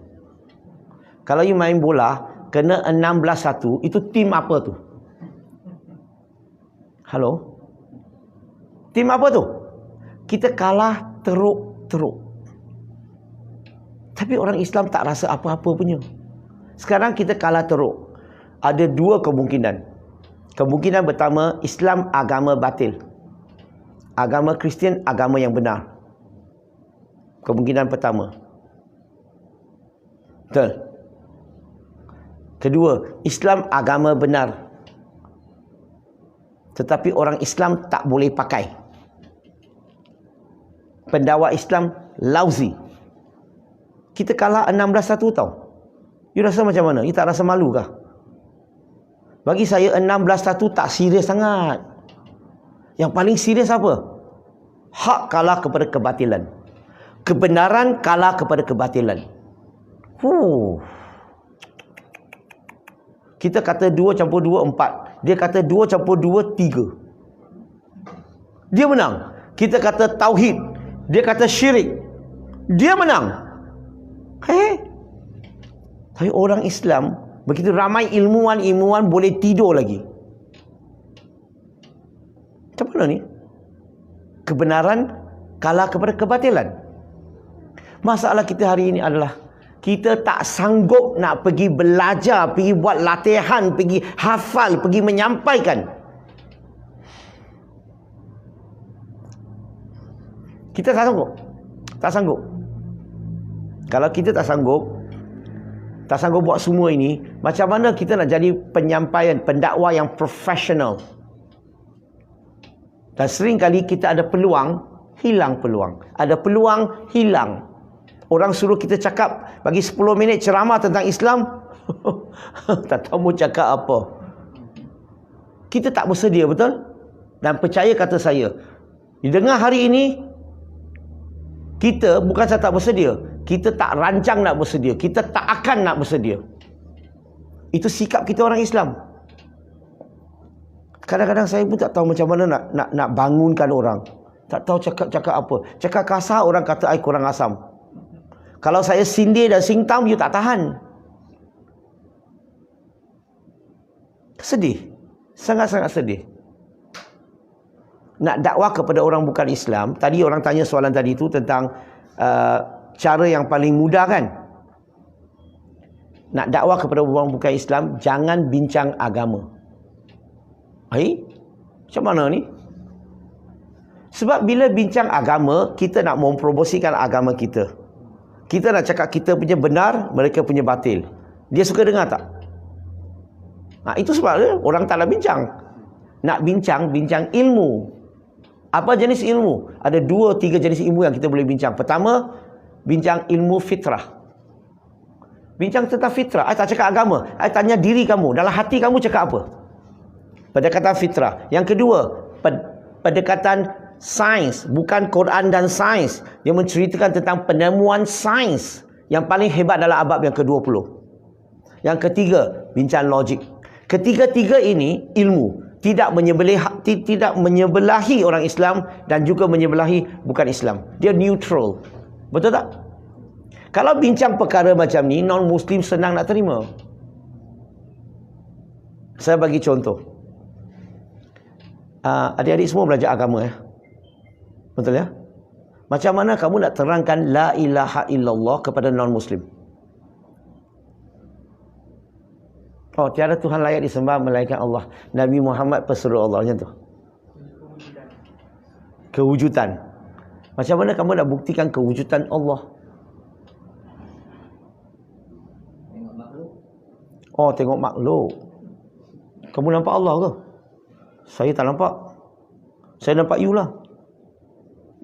Kalau you main bola, kena 16-1, itu tim apa tu? Halo? Tim apa tu? Kita kalah teruk-teruk. Tapi orang Islam tak rasa apa-apa punya. Sekarang kita kalah teruk. Ada dua kemungkinan. Kemungkinan pertama, Islam agama batil. Agama Kristian agama yang benar. Kemungkinan pertama. Betul. Kedua, Islam agama benar. Tetapi orang Islam tak boleh pakai. Pendakwa Islam lousy. Kita kalah 16-1 tau. You rasa macam mana? You tak rasa malu kah? Bagi saya 16-1 tak serius sangat. Yang paling serius apa? Hak kalah kepada kebatilan. Kebenaran kalah kepada kebatilan. Kita kata 2 campur 2, 4. Dia kata 2 campur 2, 3. Dia menang. Kita kata tauhid. Dia kata syirik. Dia menang. Tapi orang Islam, begitu ramai ilmuwan boleh tidur lagi. Macam mana ni? Kebenaran kalah kepada kebatilan. Masalah kita hari ini adalah kita tak sanggup nak pergi belajar, pergi buat latihan, pergi hafal, pergi menyampaikan. Kita tak sanggup. Tak sanggup. Kalau kita tak sanggup buat semua ini, macam mana kita nak jadi penyampaian, pendakwa yang profesional? Dan sering kali kita ada peluang, hilang peluang. Ada peluang, hilang. Orang suruh kita cakap, bagi 10 minit ceramah tentang Islam, tak tahu mau cakap apa. Kita tak bersedia, betul? Dan percaya kata saya, didengar hari ini, kita bukan saya tak bersedia, kita tak rancang nak bersedia, kita tak akan nak bersedia. Itu sikap kita orang Islam. Kadang-kadang saya pun tak tahu macam mana nak bangunkan orang. Tak tahu cakap apa. Cakap kasar, orang kata I kurang asam. Kalau saya sindir dan singtam, you tak tahan. Sedih. Sangat-sangat sedih. Nak dakwah kepada orang bukan Islam. Tadi orang tanya soalan tadi tu tentang cara yang paling mudah kan. Nak dakwah kepada orang bukan Islam, jangan bincang agama. Macam mana ni? Sebab bila bincang agama, kita nak mempromosikan agama kita. Kita nak cakap kita punya benar, mereka punya batil. Dia suka dengar tak? Itu sebab orang tak nak bincang. Nak bincang ilmu. Apa jenis ilmu? Ada 2-3 jenis ilmu yang kita boleh bincang. Pertama, bincang ilmu fitrah. Bincang tentang fitrah. I tak cakap agama. I tanya diri kamu. Dalam hati kamu cakap apa? Pendekatan fitrah. Yang kedua, pendekatan sains. Bukan Quran dan sains. Dia menceritakan tentang penemuan sains yang paling hebat dalam abad yang ke-20. Yang ketiga, bincang logik. Ketiga-tiga ini ilmu. Tidak menyebelahi orang Islam dan juga menyebelahi bukan Islam. Dia neutral. Betul tak? Kalau bincang perkara macam ni, non-Muslim senang nak terima. Saya bagi contoh. Adik-adik semua belajar agama ya. Betul ya? Macam mana kamu nak terangkan la ilaha illallah kepada non-Muslim? Tiada Tuhan layak disembah melainkan Allah. Nabi Muhammad pesuruh Allah, macam tu. Kewujudan. Macam mana kamu nak buktikan kewujudan Allah? Tengok makhluk. Kamu nampak Allah ke? Saya tak nampak. Saya nampak you lah.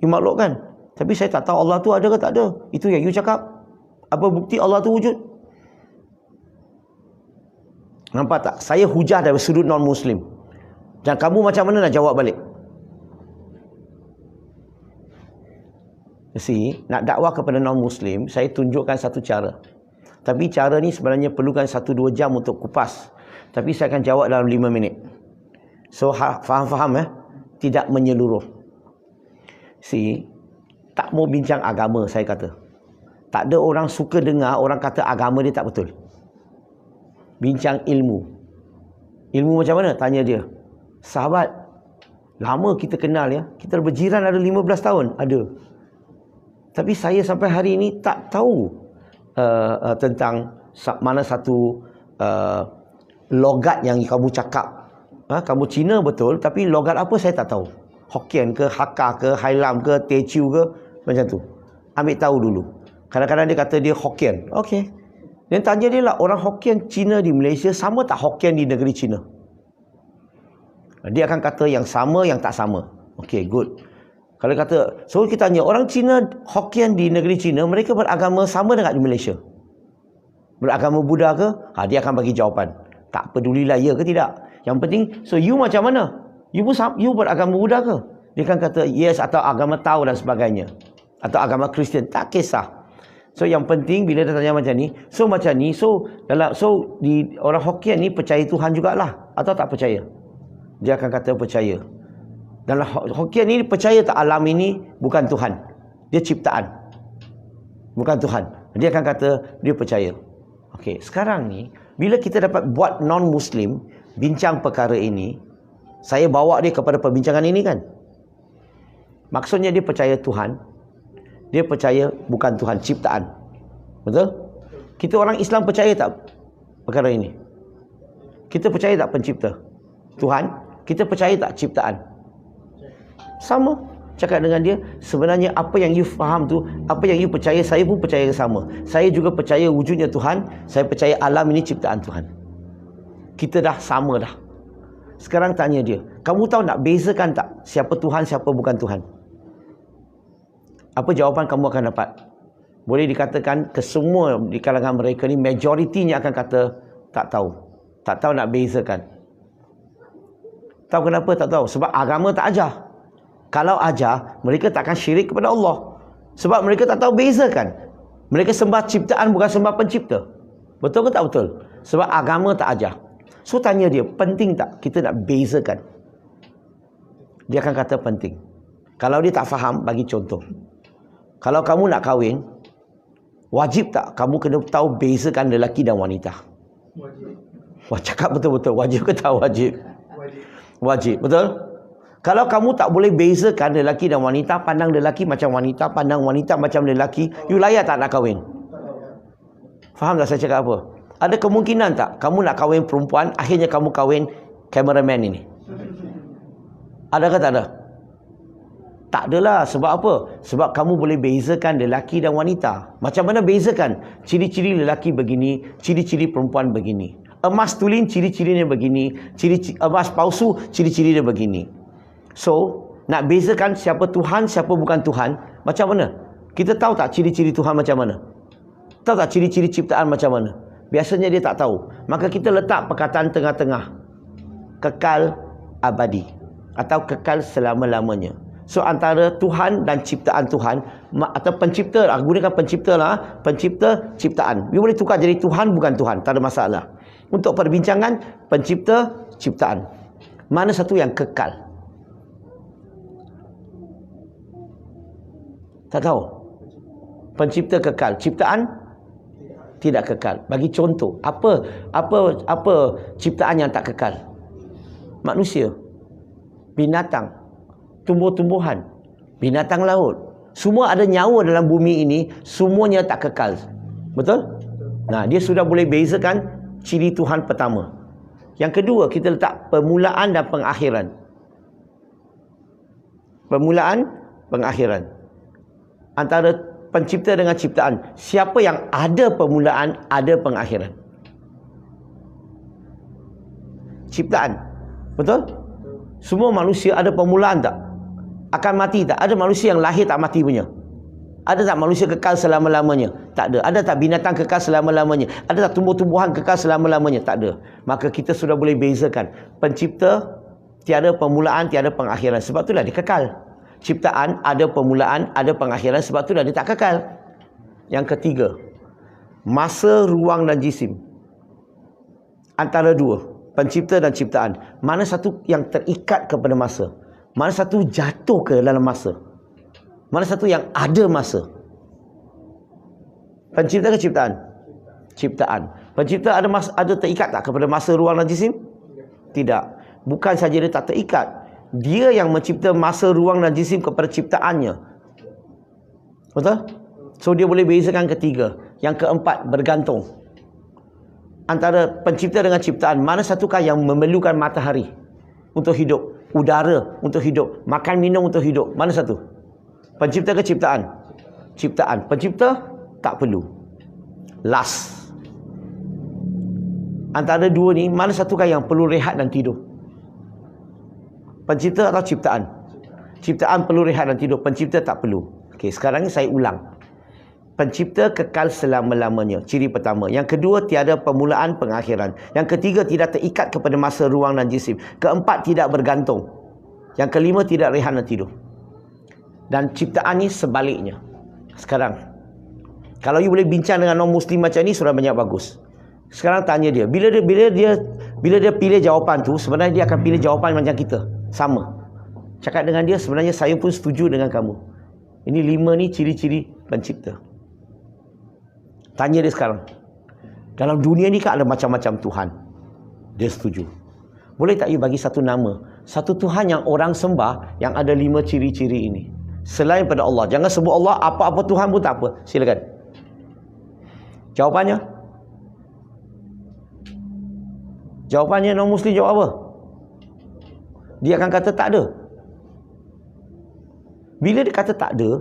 You makhluk kan? Tapi saya tak tahu Allah tu ada ke tak ada. Itu yang you cakap. Apa bukti Allah tu wujud? Nampak tak? Saya hujah dari sudut non-Muslim. Dan kamu macam mana nak jawab balik? Nak dakwah kepada non-Muslim, saya tunjukkan satu cara. Tapi cara ni sebenarnya perlukan 1-2 jam untuk kupas. Tapi saya akan jawab dalam 5 minit. So, faham-faham ya? Tidak menyeluruh. Tak mau bincang agama, saya kata. Tak ada orang suka dengar orang kata agama dia tak betul. Bincang ilmu. Ilmu macam mana? Tanya dia. Sahabat, lama kita kenal ya. Kita berjiran ada 15 tahun. Ada. Tapi saya sampai hari ini tak tahu tentang mana satu logat yang kamu cakap. Kamu Cina betul, tapi logat apa saya tak tahu. Hokkien ke, Hakka ke, Hailam ke, Teochew ke, macam tu. Ambil tahu dulu. Kadang-kadang dia kata dia Hokkien. Okey. Dan tanya dia lah, orang Hokkien Cina di Malaysia sama tak Hokkien di negeri Cina? Dia akan kata yang sama, yang tak sama. Okey, good. Kalau kata, so kita tanya, orang Cina Hokkien di negeri Cina, mereka beragama sama dengan di Malaysia? Beragama Buddha ke? Dia akan bagi jawapan. Tak pedulilah ya ke tidak. Yang penting, so you macam mana? You beragama Buddha ke? Dia akan kata yes, atau agama Tao dan sebagainya. Atau agama Kristian. Tak kisah. So yang penting bila dia tanya macam ni, so di orang Hokkien ni percaya Tuhan jugalah atau tak percaya? Dia akan kata percaya. Dalam Hokkien ni percaya tak alam ini bukan Tuhan. Dia ciptaan. Bukan Tuhan. Dia akan kata dia percaya. Okey, sekarang ni bila kita dapat buat non-Muslim bincang perkara ini, saya bawa dia kepada perbincangan ini kan. Maksudnya dia percaya Tuhan. Dia percaya bukan Tuhan, ciptaan. Betul? Kita orang Islam percaya tak perkara ini? Kita percaya tak pencipta? Tuhan? Kita percaya tak ciptaan? Sama. Cakap dengan dia, sebenarnya apa yang you faham tu, apa yang you percaya, saya pun percaya sama. Saya juga percaya wujudnya Tuhan. Saya percaya alam ini ciptaan Tuhan. Kita dah sama dah. Sekarang tanya dia, kamu tahu nak bezakan tak siapa Tuhan, siapa bukan Tuhan? Apa jawapan kamu akan dapat? Boleh dikatakan kesemua di kalangan mereka ni, majoritinya akan kata tak tahu. Tak tahu nak bezakan. Tahu kenapa tak tahu? Sebab agama tak ajar. Kalau ajar, mereka takkan syirik kepada Allah. Sebab mereka tak tahu bezakan. Mereka sembah ciptaan bukan sembah pencipta. Betul ke tak betul? Sebab agama tak ajar. So tanya dia, penting tak kita nak bezakan? dia akan kata penting. Kalau dia tak faham, bagi contoh. Kalau kamu nak kahwin, wajib tak kamu kena tahu bezakan lelaki dan wanita?
Wajib.
Wah, cakap betul-betul. Wajib ke tak wajib?
Wajib.
Wajib, betul? Kalau kamu tak boleh bezakan lelaki dan wanita, pandang lelaki macam wanita, pandang wanita macam lelaki, you layak tak nak kahwin? Faham tak saya cakap apa? Ada kemungkinan tak kamu nak kahwin perempuan, akhirnya kamu kahwin cameraman ini? Adakah tak ada? Tak adalah. Sebab apa? Sebab kamu boleh bezakan lelaki dan wanita. Macam mana bezakan? Ciri-ciri lelaki begini, ciri-ciri perempuan begini. Emas tulen, ciri-cirinya begini. Emas palsu, ciri-cirinya begini. So, nak bezakan siapa Tuhan, siapa bukan Tuhan, macam mana? Kita tahu tak ciri-ciri Tuhan macam mana? Tahu tak ciri-ciri ciptaan macam mana? Biasanya dia tak tahu. Maka kita letak perkataan tengah-tengah. Kekal abadi. Atau kekal selama-lamanya. So antara Tuhan dan ciptaan Tuhan, atau pencipta, gunakan pencipta lah, pencipta ciptaan. You boleh tukar jadi Tuhan bukan Tuhan, tak ada masalah. Untuk perbincangan, pencipta ciptaan. Mana satu yang kekal? Tak tahu. Pencipta kekal, ciptaan tidak kekal. Bagi contoh, apa ciptaan yang tak kekal? Manusia, binatang, tumbuh-tumbuhan, binatang laut. Semua ada nyawa dalam bumi ini, semuanya tak kekal. Betul? Nah, dia sudah boleh bezakan ciri Tuhan pertama. Yang kedua, kita letak permulaan dan pengakhiran. Permulaan, pengakhiran. Antara pencipta dengan ciptaan, siapa yang ada permulaan, ada pengakhiran? Ciptaan. Betul? Semua manusia ada permulaan tak? Akan mati tak? Ada manusia yang lahir tak mati punya? Ada tak manusia kekal selama-lamanya? Tak ada. Ada tak binatang kekal selama-lamanya? Ada tak tumbuh-tumbuhan kekal selama-lamanya? Tak ada. Maka kita sudah boleh bezakan. Pencipta tiada permulaan, tiada pengakhiran. Sebab itulah dia kekal. Ciptaan ada permulaan, ada pengakhiran. Sebab itulah dia tak kekal. Yang ketiga, masa, ruang dan jisim. Antara dua, pencipta dan ciptaan. Mana satu yang terikat kepada masa? Mana satu jatuh ke dalam masa? Mana satu yang ada masa? Pencipta ke ciptaan? Ciptaan. Pencipta ada terikat tak kepada masa, ruang dan jisim? Tidak. Bukan saja dia tak terikat, dia yang mencipta masa, ruang dan jisim kepada ciptaannya. Betul? So dia boleh bezakan ketiga. Yang keempat, bergantung. Antara pencipta dengan ciptaan, mana satukah yang memerlukan matahari untuk hidup, udara untuk hidup, makan minum untuk hidup? Mana satu? Pencipta ke ciptaan? Ciptaan. Pencipta tak perlu. Last. Antara dua ni, mana satukah yang perlu rehat dan tidur? Pencipta atau ciptaan? Ciptaan perlu rehat dan tidur, pencipta tak perlu. Okey, sekarang ni saya ulang. Pencipta kekal selama-lamanya, ciri pertama. Yang kedua, tiada permulaan, pengakhiran. Yang ketiga, tidak terikat kepada masa, ruang dan jisim. Keempat, tidak bergantung. Yang kelima, tidak rehat dan tidur. Dan ciptaan ni sebaliknya. Sekarang, kalau you boleh bincang dengan non-Muslim macam ni, sudah banyak bagus. Sekarang tanya dia, bila dia pilih jawapan tu, sebenarnya dia akan pilih jawapan macam kita. Sama. Cakap dengan dia, sebenarnya saya pun setuju dengan kamu. Ini 5 ni ciri-ciri pencipta. Tanya dia sekarang, dalam dunia ni kan ada macam-macam Tuhan. Dia setuju. Boleh tak you bagi satu nama, satu Tuhan yang orang sembah, yang ada 5 ciri-ciri ini, selain pada Allah? Jangan sebut Allah, apa-apa Tuhan pun tak apa. Silakan. Jawapannya non-Muslim jawab apa? Dia akan kata tak ada. Bila dia kata tak ada,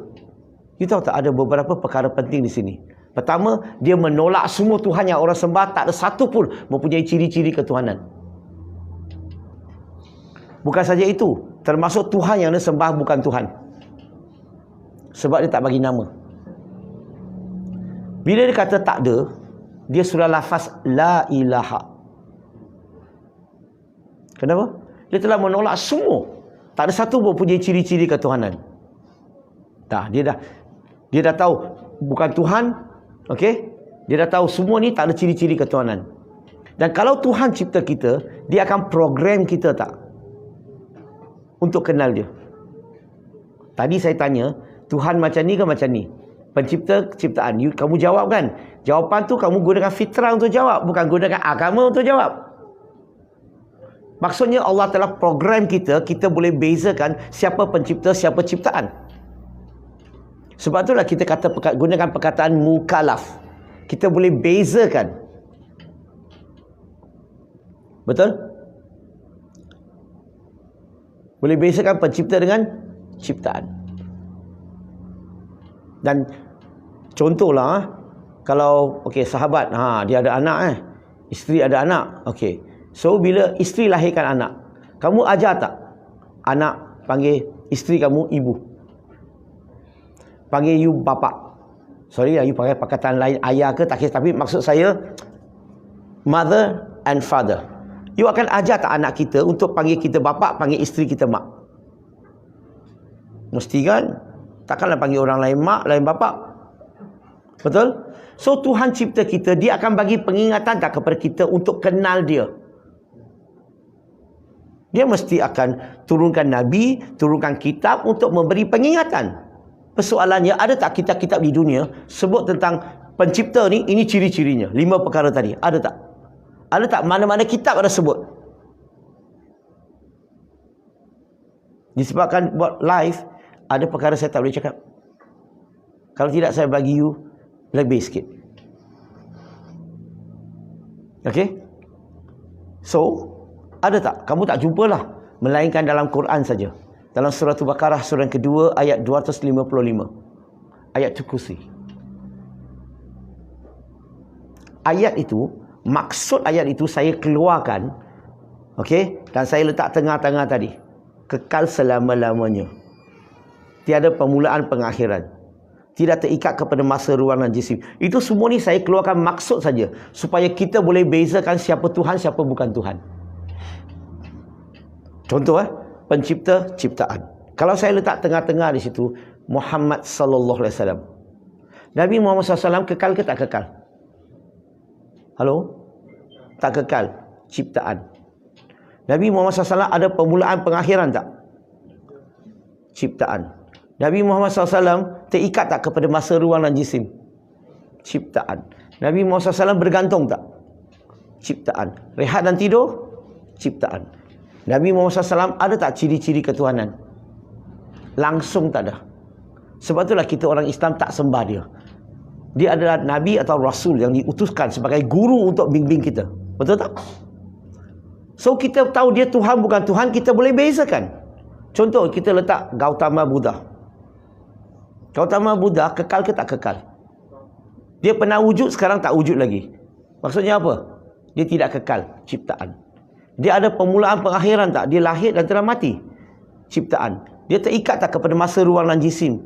you tahu tak, ada beberapa perkara penting di sini. Pertama, dia menolak semua Tuhan yang orang sembah, tak ada satu pun mempunyai ciri-ciri ketuhanan. Bukan saja itu, termasuk Tuhan yang dia sembah bukan Tuhan. Sebab dia tak bagi nama. Bila dia kata tak ada, dia sudah lafaz la ilaha. Kenapa? Dia telah menolak semua. Tak ada satu pun mempunyai ciri-ciri ketuhanan. Tak, dia dah tahu bukan Tuhan. Okey? Dia dah tahu semua ni tak ada ciri-ciri ketuhanan. Dan kalau Tuhan cipta kita, dia akan program kita tak? untuk kenal dia. Tadi saya tanya, Tuhan macam ni ke macam ni? Pencipta ciptaan. Kamu jawab kan? Jawapan tu kamu gunakan fitrah untuk jawab, bukan gunakan agama untuk jawab. Maksudnya Allah telah program kita, kita boleh bezakan siapa pencipta, siapa ciptaan. Sebab itulah kita gunakan perkataan mukallaf. Kita boleh bezakan. Betul? Boleh bezakan pencipta dengan ciptaan. Dan contohlah, kalau sahabat, dia ada anak, isteri ada anak, so bila isteri lahirkan anak, kamu ajar tak anak panggil isteri kamu ibu, panggil you bapa? Sorry you pakai perkataan lain, ayah ke tak kisah, tapi maksud saya mother and father. You akan ajar tak anak kita untuk panggil kita bapa, panggil isteri kita mak? Mesti kan? Takkanlah panggil orang lain mak, lain bapa. Betul? So Tuhan cipta kita, dia akan bagi pengingatan tak kepada kita untuk kenal dia. Dia mesti akan turunkan Nabi, turunkan kitab untuk memberi pengingatan. Persoalannya, ada tak kitab-kitab di dunia sebut tentang pencipta ni, ini ciri-cirinya, 5 perkara tadi, ada tak? Ada tak mana-mana kitab ada sebut? Disebabkan buat live, ada perkara saya tak boleh cakap. Kalau tidak, saya bagi you lebih sikit. Okay? So, ada tak? Kamu tak jumpalah. Melainkan dalam Quran saja. Dalam surah Al-Baqarah, surah yang kedua, ayat 255. Ayat Kursi. Ayat itu, maksud ayat itu saya keluarkan, dan saya letak tengah-tengah tadi. Kekal selama-lamanya. Tiada permulaan pengakhiran. Tidak terikat kepada masa, ruang dan jisim. Itu semua ni saya keluarkan maksud saja. Supaya kita boleh bezakan siapa Tuhan, siapa bukan Tuhan. Contoh pencipta ciptaan. Kalau saya letak tengah-tengah di situ, Muhammad sallallahu alaihi wasallam. Nabi Muhammad SAW kekal ke tak kekal? Halo? Tak kekal. Ciptaan. Nabi Muhammad SAW ada permulaan pengakhiran tak? Ciptaan. Nabi Muhammad SAW terikat tak kepada masa, ruang dan jisim? Ciptaan. Nabi Muhammad SAW bergantung tak? Ciptaan. Rehat dan tidur? Ciptaan. Nabi Muhammad SAW ada tak ciri-ciri ketuhanan? Langsung tak ada. Sebab itulah kita orang Islam tak sembah dia. Dia adalah Nabi atau Rasul yang diutuskan sebagai guru untuk bimbing kita. Betul tak? So kita tahu dia Tuhan bukan Tuhan, kita boleh bezakan. Contoh, kita letak Gautama Buddha. Gautama Buddha kekal ke tak kekal? Dia pernah wujud, sekarang tak wujud lagi. Maksudnya apa? Dia tidak kekal. Ciptaan. Dia ada permulaan pengakhiran tak? Dia lahir dan telah mati. Ciptaan. Dia terikat tak kepada masa, ruang dan jisim?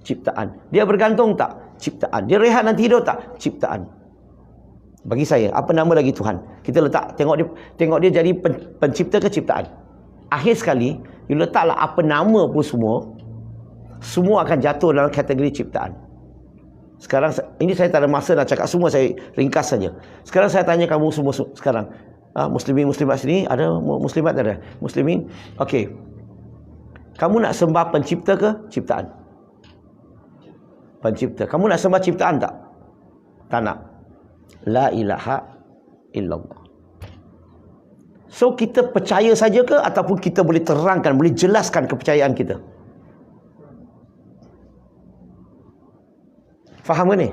Ciptaan. Dia bergantung tak? Ciptaan. Dia rehat dan tidur tak? Ciptaan. Bagi saya, apa nama lagi Tuhan? Kita letak, tengok dia jadi pencipta ke ciptaan? Akhir sekali, you letaklah apa nama pun semua akan jatuh dalam kategori ciptaan. Sekarang, ini saya tak ada masa nak cakap semua, saya ringkas saja. Sekarang saya tanya kamu semua sekarang. Muslimin, muslimat sini, ada muslimat tak ada? Muslimin, okey. Kamu nak sembah pencipta ke ciptaan? Pencipta. Kamu nak sembah ciptaan tak? Tak nak. La ilaha illallah. So kita percaya saja ke ataupun kita boleh terangkan, boleh jelaskan kepercayaan kita? Faham ke ni?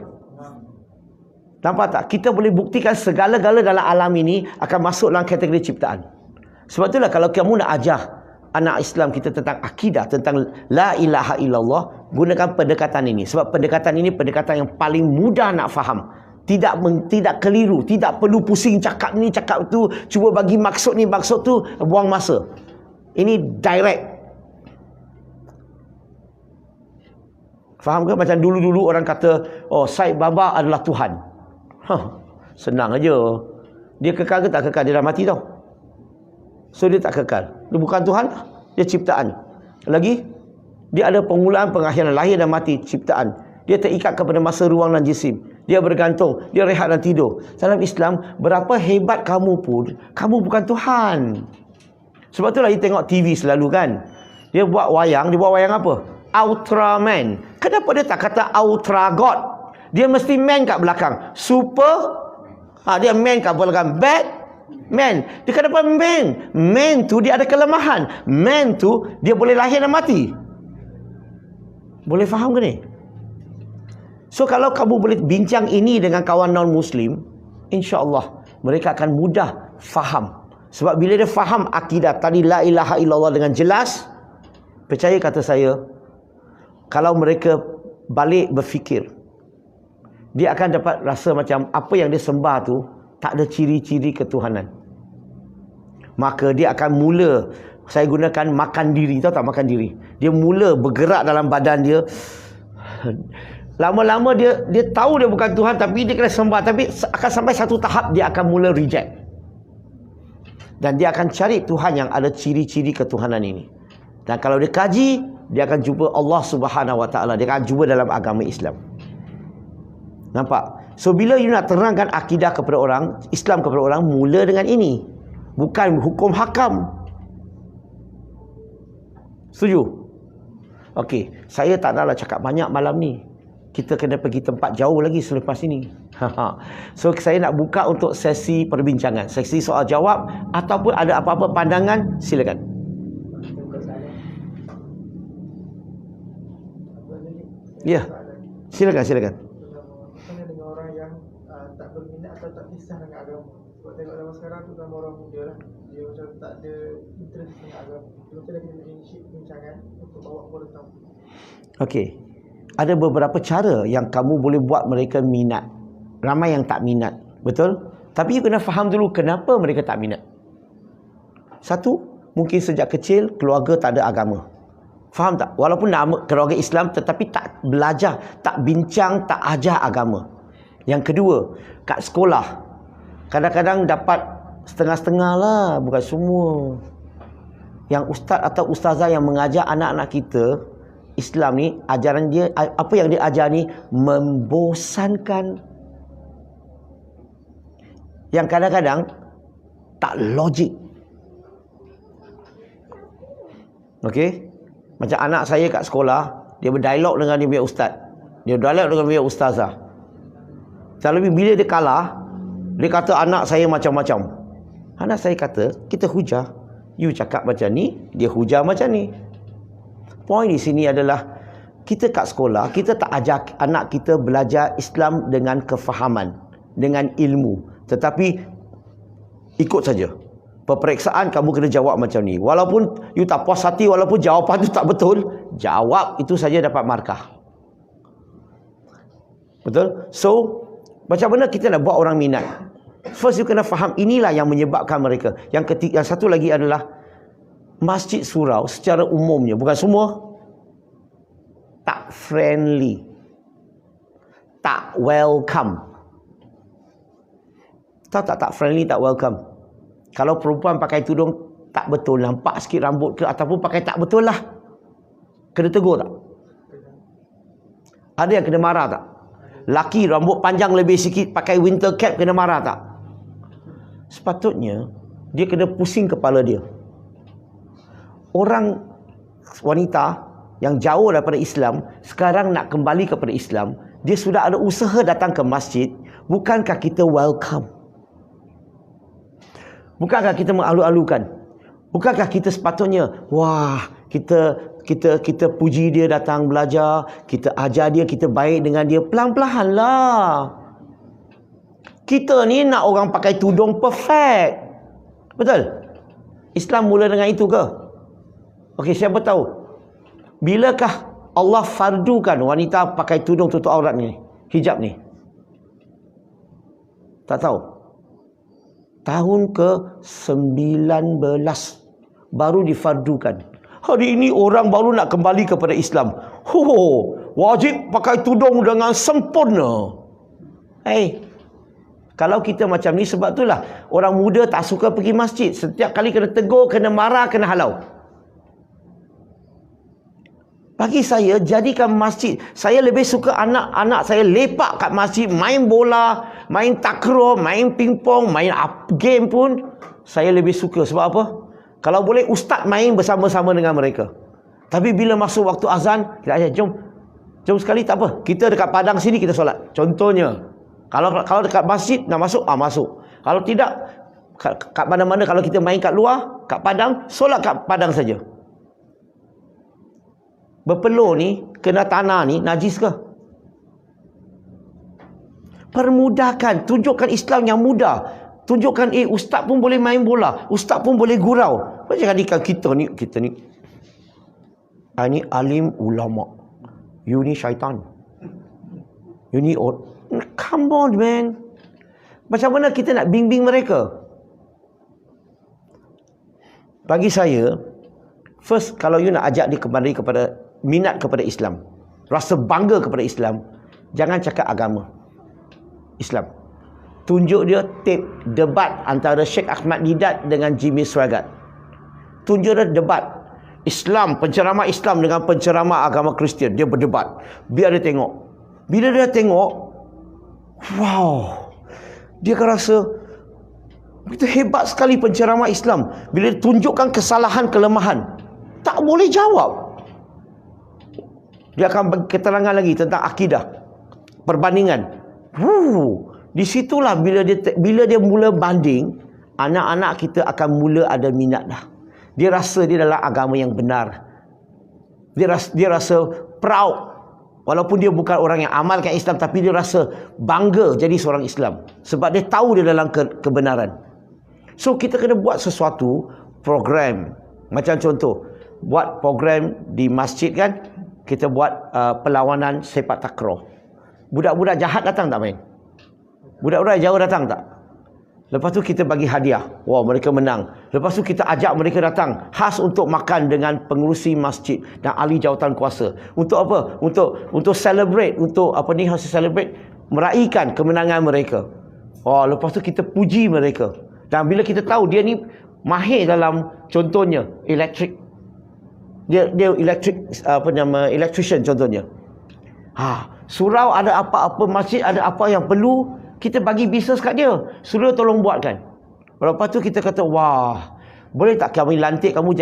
Nampak tak? Kita boleh buktikan segala-gala dalam alam ini akan masuk dalam kategori ciptaan. Sebab itulah kalau kamu nak ajar anak Islam kita tentang akidah, tentang la ilaha illallah, gunakan pendekatan ini. Sebab pendekatan ini pendekatan yang paling mudah nak faham. Tidak keliru, tidak perlu pusing cakap ni, cakap tu, cuba bagi maksud ni, maksud tu, buang masa. Ini direct. Faham ke? Macam dulu-dulu orang kata, oh Syed Baba adalah Tuhan. Senang aja. Dia kekal ke tak kekal? Dia dah mati tau. So dia tak kekal. Dia bukan Tuhan, dia ciptaan. Lagi, dia ada permulaan, pengakhiran, lahir dan mati, ciptaan. Dia terikat kepada masa, ruang dan jisim. Dia bergantung, dia rehat dan tidur. Dalam Islam, berapa hebat kamu pun, kamu bukan Tuhan. Sebab itulah you tengok TV selalu kan. Dia buat wayang apa? Ultraman. Kenapa dia tak kata Ultra God? Dia mesti man kat belakang. Dia man kat belakang. Man. Dia kenapa man? Man tu dia ada kelemahan. Man tu dia boleh lahir dan mati. Boleh faham ke ni? So kalau kamu boleh bincang ini dengan kawan non-Muslim, insya-Allah mereka akan mudah faham. Sebab bila dia faham akidah tadi la ilaha illallah dengan jelas, percaya kata saya, kalau mereka balik berfikir, dia akan dapat rasa macam apa yang dia sembah tu tak ada ciri-ciri ketuhanan. Maka dia akan mula, saya gunakan makan diri. Tahu tak makan diri? Dia mula bergerak dalam badan dia. Lama-lama dia tahu dia bukan Tuhan, tapi dia kena sembah. Tapi akan sampai satu tahap dia akan mula reject. Dan dia akan cari Tuhan yang ada ciri-ciri ketuhanan ini. Dan kalau dia kaji, dia akan jumpa Allah Subhanahu Wa Taala. Dia akan jumpa dalam agama Islam. Nampak? So bila you nak terangkan akidah kepada orang, Islam kepada orang, mula dengan ini. Bukan hukum hakam. Setuju? Okey, saya tak naklah cakap banyak malam ni. Kita kena pergi tempat jauh lagi selepas ini. So saya nak buka untuk sesi perbincangan, sesi soal jawab, ataupun ada apa-apa pandangan, silakan. Ya, silakan.
Dengan orang yang tak berminat atau tak kisah dengan agama. Sebab tengok zaman sekarang tu sama orang muda lah, dia macam tak ada interest dengan agama. Kita dah kena initiate perbincangan untuk bawa kepada tamu.
Okey. Ada beberapa cara yang kamu boleh buat mereka minat. Ramai yang tak minat, betul? Tapi you kena faham dulu kenapa mereka tak minat. Satu, mungkin sejak kecil keluarga tak ada agama. Faham tak? Walaupun nama keluarga Islam, tetapi tak belajar, tak bincang, tak ajar agama. Yang kedua, kat sekolah kadang-kadang dapat setengah-setengah lah, bukan semua. Yang ustaz atau ustazah yang mengajar anak-anak kita Islam ni, ajaran dia, apa yang dia ajar ni membosankan. Yang kadang-kadang tak logik. Okey? Macam anak saya kat sekolah, dia berdialog dengan dia punya ustaz. Dia berdialog dengan dia punya ustazah. Terlebih bila dia kalah, dia kata anak saya macam-macam. Anak saya kata, kita hujah. You cakap macam ni, dia hujah macam ni. Poin di sini adalah kita kat sekolah, kita tak ajar anak kita belajar Islam dengan kefahaman, dengan ilmu. Tetapi ikut saja. Peperiksaan kamu kena jawab macam ni. Walaupun you tak puas hati, walaupun jawapan tu tak betul, jawab itu saja dapat markah. Betul? So, macam mana kita nak buat orang minat? First you kena faham inilah yang menyebabkan mereka. Yang satu lagi adalah masjid surau secara umumnya, bukan semua, tak friendly, tak welcome. Tahu tak friendly, tak welcome? Kalau perempuan pakai tudung tak betul, nampak sikit rambut ke, ataupun pakai tak betul lah, kena tegur tak? Ada yang kena marah tak? Laki rambut panjang lebih sikit, pakai winter cap, kena marah tak? Sepatutnya dia kena pusing kepala dia. Orang wanita yang jauh daripada Islam sekarang nak kembali kepada Islam, dia sudah ada usaha datang ke masjid. Bukankah kita welcome? Bukankah kita mengalu-alukan? Bukankah kita sepatutnya, wah, kita puji dia datang belajar, kita ajar dia, kita baik dengan dia, pelan-pelan lah. Kita ni nak orang pakai tudung perfect. Betul? Islam mula dengan itu ke? Okey, siapa tahu bilakah Allah fardukan wanita pakai tudung tutup aurat ni, hijab ni? Tak tahu. Tahun ke-19 baru difardukan. Hari ini orang baru nak kembali kepada Islam. Wajib pakai tudung dengan sempurna. Kalau kita macam ni, sebab itulah orang muda tak suka pergi masjid. Setiap kali kena tegur, kena marah, kena halau. Bagi saya, jadikan masjid. Saya lebih suka anak-anak saya lepak kat masjid, main bola, main takraw, main pingpong, main game pun. Saya lebih suka. Sebab apa? Kalau boleh ustaz main bersama-sama dengan mereka. Tapi bila masuk waktu azan, kita ajak, jom sekali tak apa. Kita dekat padang sini kita solat. Contohnya, kalau dekat masjid nak masuk, masuk. Kalau tidak, kat mana-mana kalau kita main kat luar, kat padang, solat kat padang saja. Berpeluh ni, kena tanah ni, najis ke? Permudahkan, tunjukkan Islam yang mudah. Tunjukkan, ustaz pun boleh main bola, ustaz pun boleh gurau. Jangan jadikan kita ni ini alim ulama, you ni syaitan, you ni come on man. Macam mana kita nak bimbing mereka? Bagi saya, first, kalau you nak ajak dia kembali kepada minat kepada Islam, rasa bangga kepada Islam, jangan cakap agama Islam. Tunjuk dia tape debat antara Sheikh Ahmad Didat dengan Jimmy Swaggart. Tunjuk dia debat Islam, penceramah Islam dengan penceramah agama Kristian. Dia berdebat. Biar dia tengok. Bila dia tengok, wow, dia akan rasa itu hebat sekali penceramah Islam. Bila dia tunjukkan kesalahan, kelemahan, tak boleh jawab. Dia akan bagi keterangan lagi tentang akidah, perbandingan. Di situlah bila dia mula banding, anak-anak kita akan mula ada minat dah. Dia rasa dia adalah agama yang benar. Dia rasa proud. Walaupun dia bukan orang yang amalkan Islam, tapi dia rasa bangga jadi seorang Islam. Sebab dia tahu dia dalam kebenaran. So kita kena buat sesuatu program. Macam contoh, buat program di masjid kan, kita buat perlawanan sepak takraw. Budak-budak jahat datang tak main? Budak-budak jauh datang tak? Lepas tu kita bagi hadiah. Wow, mereka menang. Lepas tu kita ajak mereka datang khas untuk makan dengan pengurusi masjid dan ahli jawatan kuasa. Untuk apa? Untuk celebrate, meraihkan kemenangan mereka. Oh, lepas tu kita puji mereka. Dan bila kita tahu dia ni mahir dalam, contohnya elektrik. Dia electrician contohnya. Surau ada apa-apa, masjid ada apa yang perlu, kita bagi bisnes kat dia, suruh tolong buatkan. Lepas tu kita kata, wah, boleh tak kami lantik kamu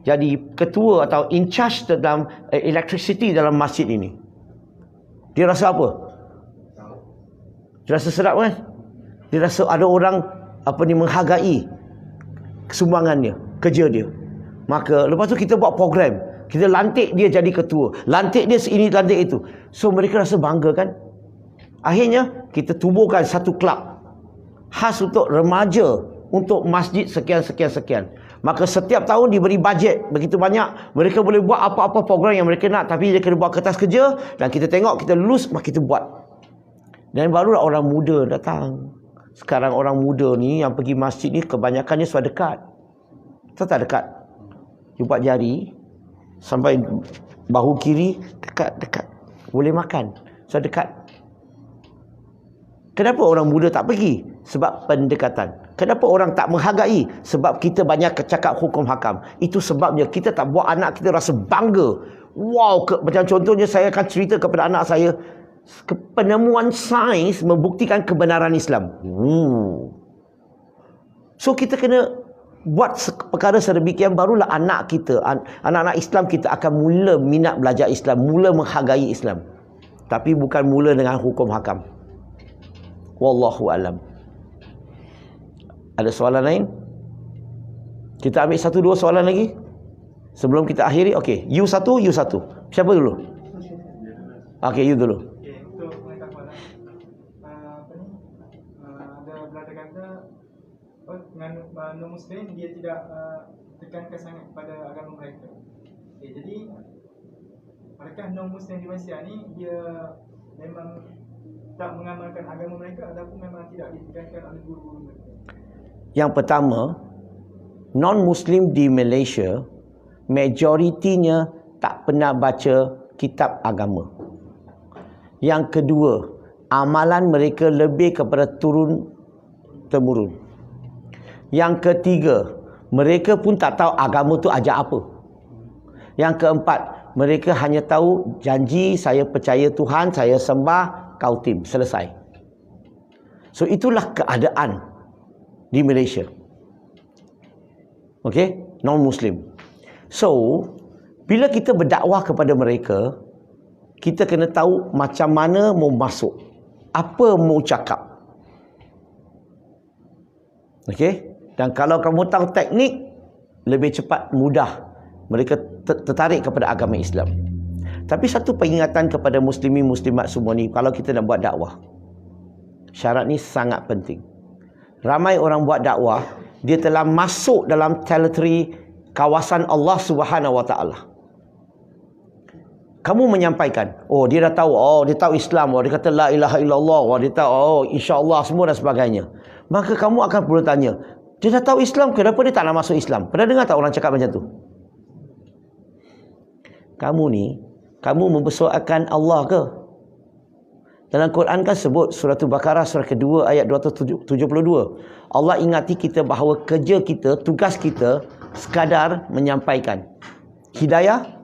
jadi ketua atau in charge dalam electricity dalam masjid ini? Dia rasa apa? Dia rasa sedap kan? Dia rasa ada orang menghargai kesumbangannya, kerja dia. Maka lepas tu kita buat program, kita lantik dia jadi ketua, lantik dia ini, lantik itu. So mereka rasa bangga kan? Akhirnya kita tubuhkan satu kelab khas untuk remaja, untuk masjid sekian. Maka setiap tahun diberi bajet begitu banyak, mereka boleh buat apa-apa program yang mereka nak, tapi dia kena buat kertas kerja dan kita tengok, kita lulus, maka kita buat. Dan barulah orang muda datang. Sekarang orang muda ni yang pergi masjid ni kebanyakannya sudah dekat. Tak dekat. You buat jari sampai bahu kiri, dekat. Boleh makan. Sudah dekat. Kenapa orang muda tak pergi? Sebab pendekatan. Kenapa orang tak menghargai? Sebab kita banyak cakap hukum hakam. Itu sebabnya kita tak buat anak kita rasa bangga. Wow, macam contohnya saya akan cerita kepada anak saya, penemuan sains membuktikan kebenaran Islam. So kita kena buat perkara sedemikian, barulah anak kita, anak-anak Islam kita akan mula minat belajar Islam, mula menghargai Islam. Tapi bukan mula dengan hukum hakam. Wallahu alam. Ada soalan lain? Kita ambil 1-2 soalan lagi sebelum kita akhiri. Okey, you satu. Siapa dulu? Okey, you dulu.
Okey, untuk pengetahuan ada belanda kata non-Muslim dia tidak tekankan sangat pada agama mereka. Okey, jadi adakah non-Muslim di Malaysia ni dia memang tak mengamalkan agama mereka ataupun memang tidak ditekankan oleh guru-guru mereka?
Yang pertama, non-Muslim di Malaysia majoritinya tak pernah baca kitab agama. Yang kedua, amalan mereka lebih kepada turun-temurun. Yang ketiga, mereka pun tak tahu agama tu ajak apa. Yang keempat, mereka hanya tahu janji, saya percaya Tuhan, saya sembah, kau tim, selesai. So itulah keadaan di Malaysia. Okey? non-Muslim. So, bila kita berdakwah kepada mereka, kita kena tahu macam mana mau masuk, apa mau cakap. Okey? Dan kalau kamu tahu teknik, lebih cepat, mudah mereka tertarik kepada agama Islam. Tapi satu peringatan kepada muslimin muslimat semua ni, kalau kita nak buat dakwah, syarat ni sangat penting. Ramai orang buat dakwah, dia telah masuk dalam territory kawasan Allah Subhanahu Wa Taala. Kamu menyampaikan, oh dia dah tahu, oh dia tahu Islam, oh dia kata la ilaha illallah, oh dia tahu, oh insya-Allah semua dan sebagainya. Maka kamu akan perlu tanya, dia dah tahu Islam, kenapa dia tak nak masuk Islam? Pernah dengar tak orang cakap macam tu? Kamu membesarkan Allah ke? Dalam Quran kan sebut surah Al-Baqarah surah kedua ayat 272. Allah ingati kita bahawa kerja kita, tugas kita sekadar menyampaikan. Hidayah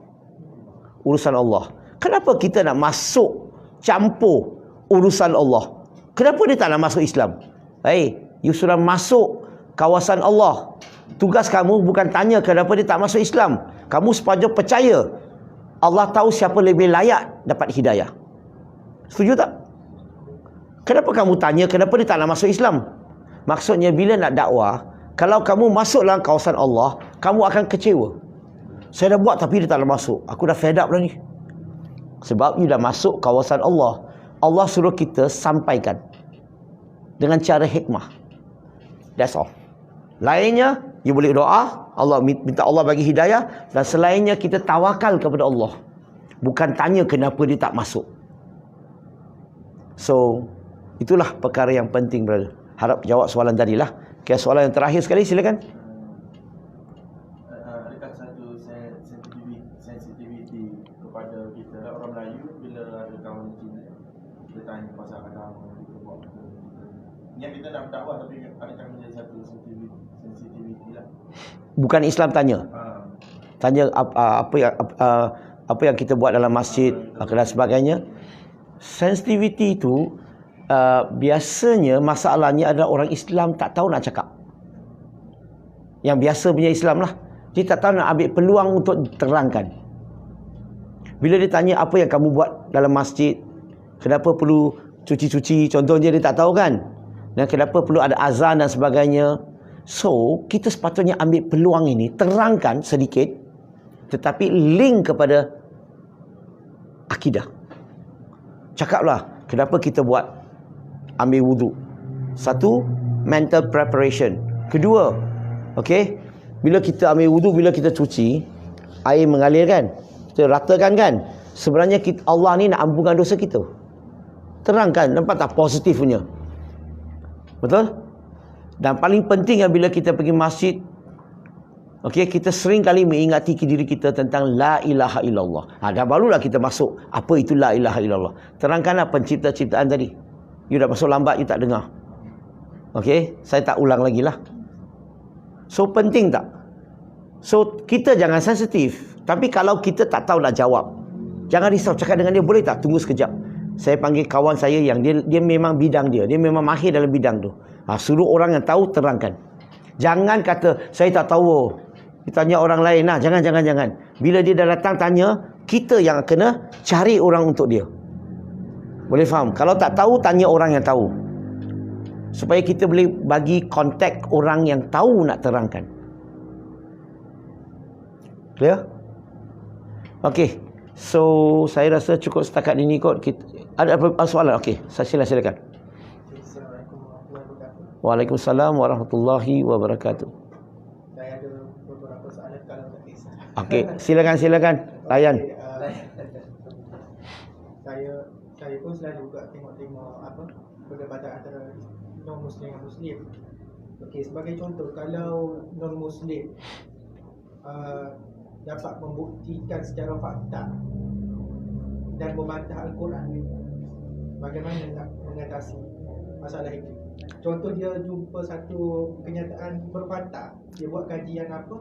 urusan Allah. Kenapa kita nak masuk campur urusan Allah? Kenapa dia tak nak masuk Islam? You sudah masuk kawasan Allah. Tugas kamu bukan tanya kenapa dia tak masuk Islam. Kamu sepaja percaya Allah tahu siapa lebih layak dapat hidayah. Setuju tak? Kenapa kamu tanya kenapa dia tak nak masuk Islam? Maksudnya bila nak dakwah, kalau kamu masuk dalam kawasan Allah, kamu akan kecewa. Saya dah buat tapi dia tak nak masuk. Aku dah fed up dah ni. Sebab you dah masuk kawasan Allah. Allah suruh kita sampaikan dengan cara hikmah. That's all. Lainnya, you boleh doa, Allah minta Allah bagi hidayah, dan selainnya kita tawakal kepada Allah. Bukan tanya kenapa dia tak masuk. So, itulah perkara yang penting, brother. Harap jawab soalan tadi lah. Okay, soalan yang terakhir sekali, silakan.
Adakah satu sensitivity kepada kita orang Melayu bila ada kawan Cina dia tanya pasal agama, kita buat niat kita nak berdakwah, tapi adakah menjadi satu sensitivity lah.
Bukan Islam tanya. Tanya apa yang kita buat dalam masjid dan sebagainya. Sensitivity itu biasanya masalahnya adalah orang Islam tak tahu nak cakap. Yang biasa punya Islam lah. Dia tak tahu nak ambil peluang untuk terangkan. Bila dia tanya apa yang kamu buat dalam masjid, kenapa perlu cuci-cuci, contohnya dia tak tahu kan. Dan kenapa perlu ada azan dan sebagainya. So, kita sepatutnya ambil peluang ini, terangkan sedikit, tetapi link kepada akidah. Cakaplah, kenapa kita buat ambil wuduk. Satu, mental preparation. Kedua, okey, bila kita ambil wuduk, bila kita cuci, air mengalir kan, kita ratakan kan. Sebenarnya Allah ni nak ampunkan dosa kita. Terangkan, nampak tak positifnya? Betul? Dan paling penting bila kita pergi masjid, okey, kita sering kali mengingati diri kita tentang la ilaha illallah. Dan barulah kita masuk apa itu la ilaha illallah. Terangkanlah pencipta-ciptaan tadi. You dah masuk lambat, you tak dengar. Okey, saya tak ulang lagi lah. So penting tak? So kita jangan sensitif. Tapi kalau kita tak tahu nak jawab, jangan risau, cakap dengan dia, boleh tak tunggu sekejap. Saya panggil kawan saya yang dia memang bidang dia memang mahir dalam bidang tu. Suruh orang yang tahu, terangkan. Jangan kata saya tak tahu, tanya orang lain lah. Jangan. Bila dia dah datang tanya, kita yang kena cari orang untuk dia. Boleh faham? Kalau tak tahu, tanya orang yang tahu, supaya kita boleh bagi kontak orang yang tahu nak terangkan. Clear? Okey. So, saya rasa cukup setakat ini kot. Ada soalan? Okey, silakan.
Assalamualaikum warahmatullahi wabarakatuh.
Waalaikumsalam warahmatullahi wabarakatuh.
Saya ada beberapa soalan kalau tak kisah.
Okey, silakan. Layan.
Saya pun selalu juga tengok perdebatan antara non-Muslim dan Muslim. Okey, sebagai contoh, kalau non-Muslim dapat membuktikan secara fakta dan membantah Al-Quran, bagaimana nak mengatasi masalah itu? Contoh, dia jumpa satu kenyataan berfakta, dia buat kajian apa,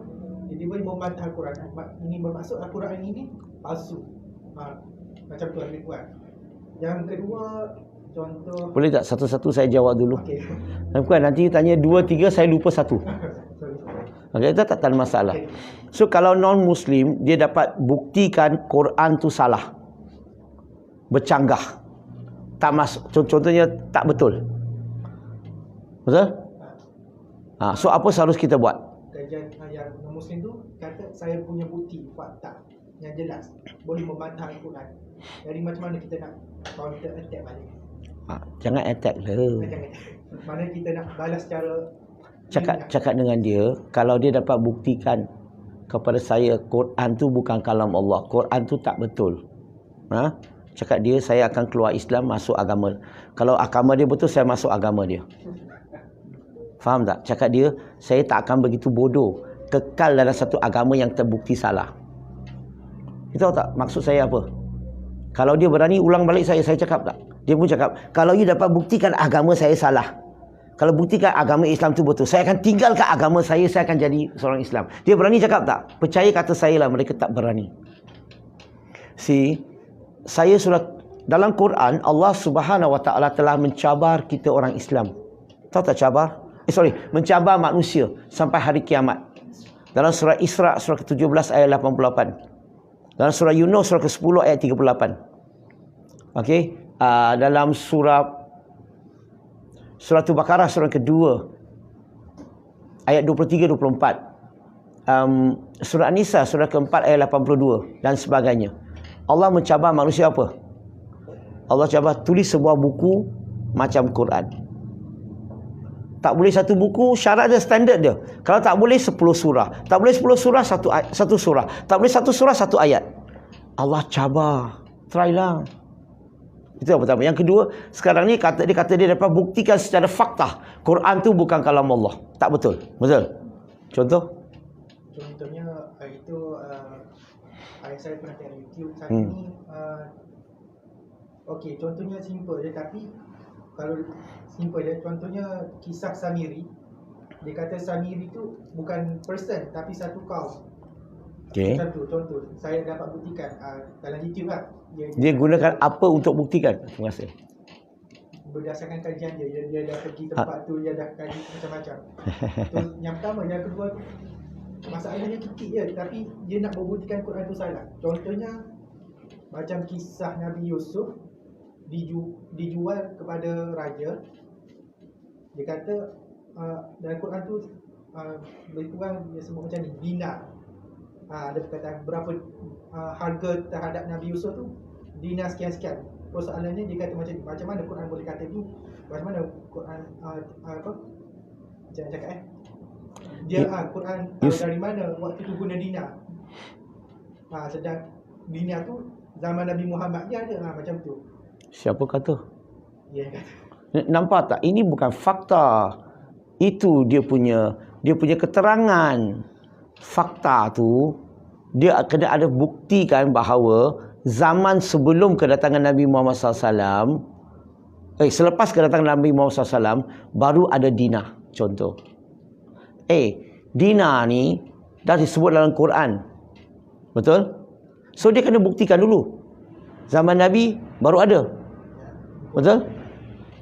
tiba-tiba dia membantah Al-Quran. Ini bermaksud Al-Quran ini palsu. Macam tu ambil buat. Yang kedua, contoh,
Boleh tak satu-satu saya jawab dulu?
okey.
Bukan, nanti tanya 2, 3 saya lupa 1.
Sorry.
Okey, itu tak ada masalah. So kalau non-Muslim, dia dapat buktikan Quran tu salah, bercanggah, tak masuk, contohnya tak betul. Betul? So apa seharus kita buat?
Kajian yang non-Muslim tu kata saya punya bukti, fakta yang jelas boleh membantah Al-Quran. Jadi macam mana kita nak counter attack balik?
Jangan attack lah.
Mana kita nak balas secara
Cakap dengan dia, kalau dia dapat buktikan kepada saya Quran tu bukan kalam Allah, Quran tu tak betul, cakap dia, saya akan keluar Islam, masuk agama. Kalau agama dia betul, saya masuk agama dia. Faham tak? Cakap dia, saya tak akan begitu bodoh kekal dalam satu agama yang terbukti salah. Kita tahu tak maksud saya apa? Kalau dia berani ulang balik saya cakap tak? Dia pun cakap, kalau you dapat buktikan agama saya salah, kalau buktikan agama Islam tu betul, saya akan tinggalkan agama saya akan jadi seorang Islam. Dia berani cakap tak? Percaya kata saya lah, mereka tak berani. Saya sudah dalam Quran, Allah Subhanahu Wa Taala telah mencabar kita orang Islam. Tahu tak cabar? Mencabar manusia sampai hari kiamat. Dalam surah Isra surah ke-17 ayat 88. Dalam surah Yunus surah ke-10 ayat 38. Okey, dalam surah Al-Baqarah surah kedua ayat 23-24. Surah An-Nisa surah keempat ayat 82 dan sebagainya. Allah mencabar manusia apa? Allah cabar tulis sebuah buku macam Quran. Tak boleh satu buku, syarat dia, standard dia. Kalau tak boleh 10 surah. Tak boleh 10 surah, satu surah. Tak boleh satu surah, satu ayat. Allah cabar. Try lah. Itu yang pertama. Yang kedua, sekarang ni dia kata dia dapat buktikan secara fakta Quran tu bukan kalam Allah. Tak betul. Betul? Contoh?
Contohnya itu saya pernah tengok YouTube saat ni. Okey, contohnya simple je, tapi kalau simple je, contohnya kisah Samiri. Dia kata Samiri tu bukan person tapi satu kaum.
Okey.
Contoh saya dapat buktikan dalam YouTube lah.
Dia gunakan apa untuk buktikan? Terima kasih.
Berdasarkan kajian dia dah pergi tempat tu, dia dah kaji macam-macam. Terus yang pertama, yang kedua masalahnya kikik je, tapi dia nak membuktikan Quran tu salah. Contohnya macam kisah Nabi Yusuf dijual kepada raja. Dia kata dalam Quran tu lebih kurang dia sebut macam ni, dinar. Ada perkataan berapa harga terhadap Nabi Yusuf tu, dinar sekian-sekian. Persoalannya dia kata macam mana Quran boleh kata ni? Macam mana Quran jangan cakap dia Quran dari mana waktu tu guna dinar. Sedang dinar tu zaman Nabi Muhammad dia ada macam tu.
Siapa kata?
Dia kata.
Nampak tak? Ini bukan fakta. Itu dia punya keterangan. Fakta tu dia kena ada buktikan bahawa zaman sebelum kedatangan Nabi Muhammad SAW, selepas kedatangan Nabi Muhammad SAW, baru ada dinar. Contoh, dinar ni dah disebut dalam Quran, betul? So dia kena buktikan dulu zaman Nabi baru ada, betul?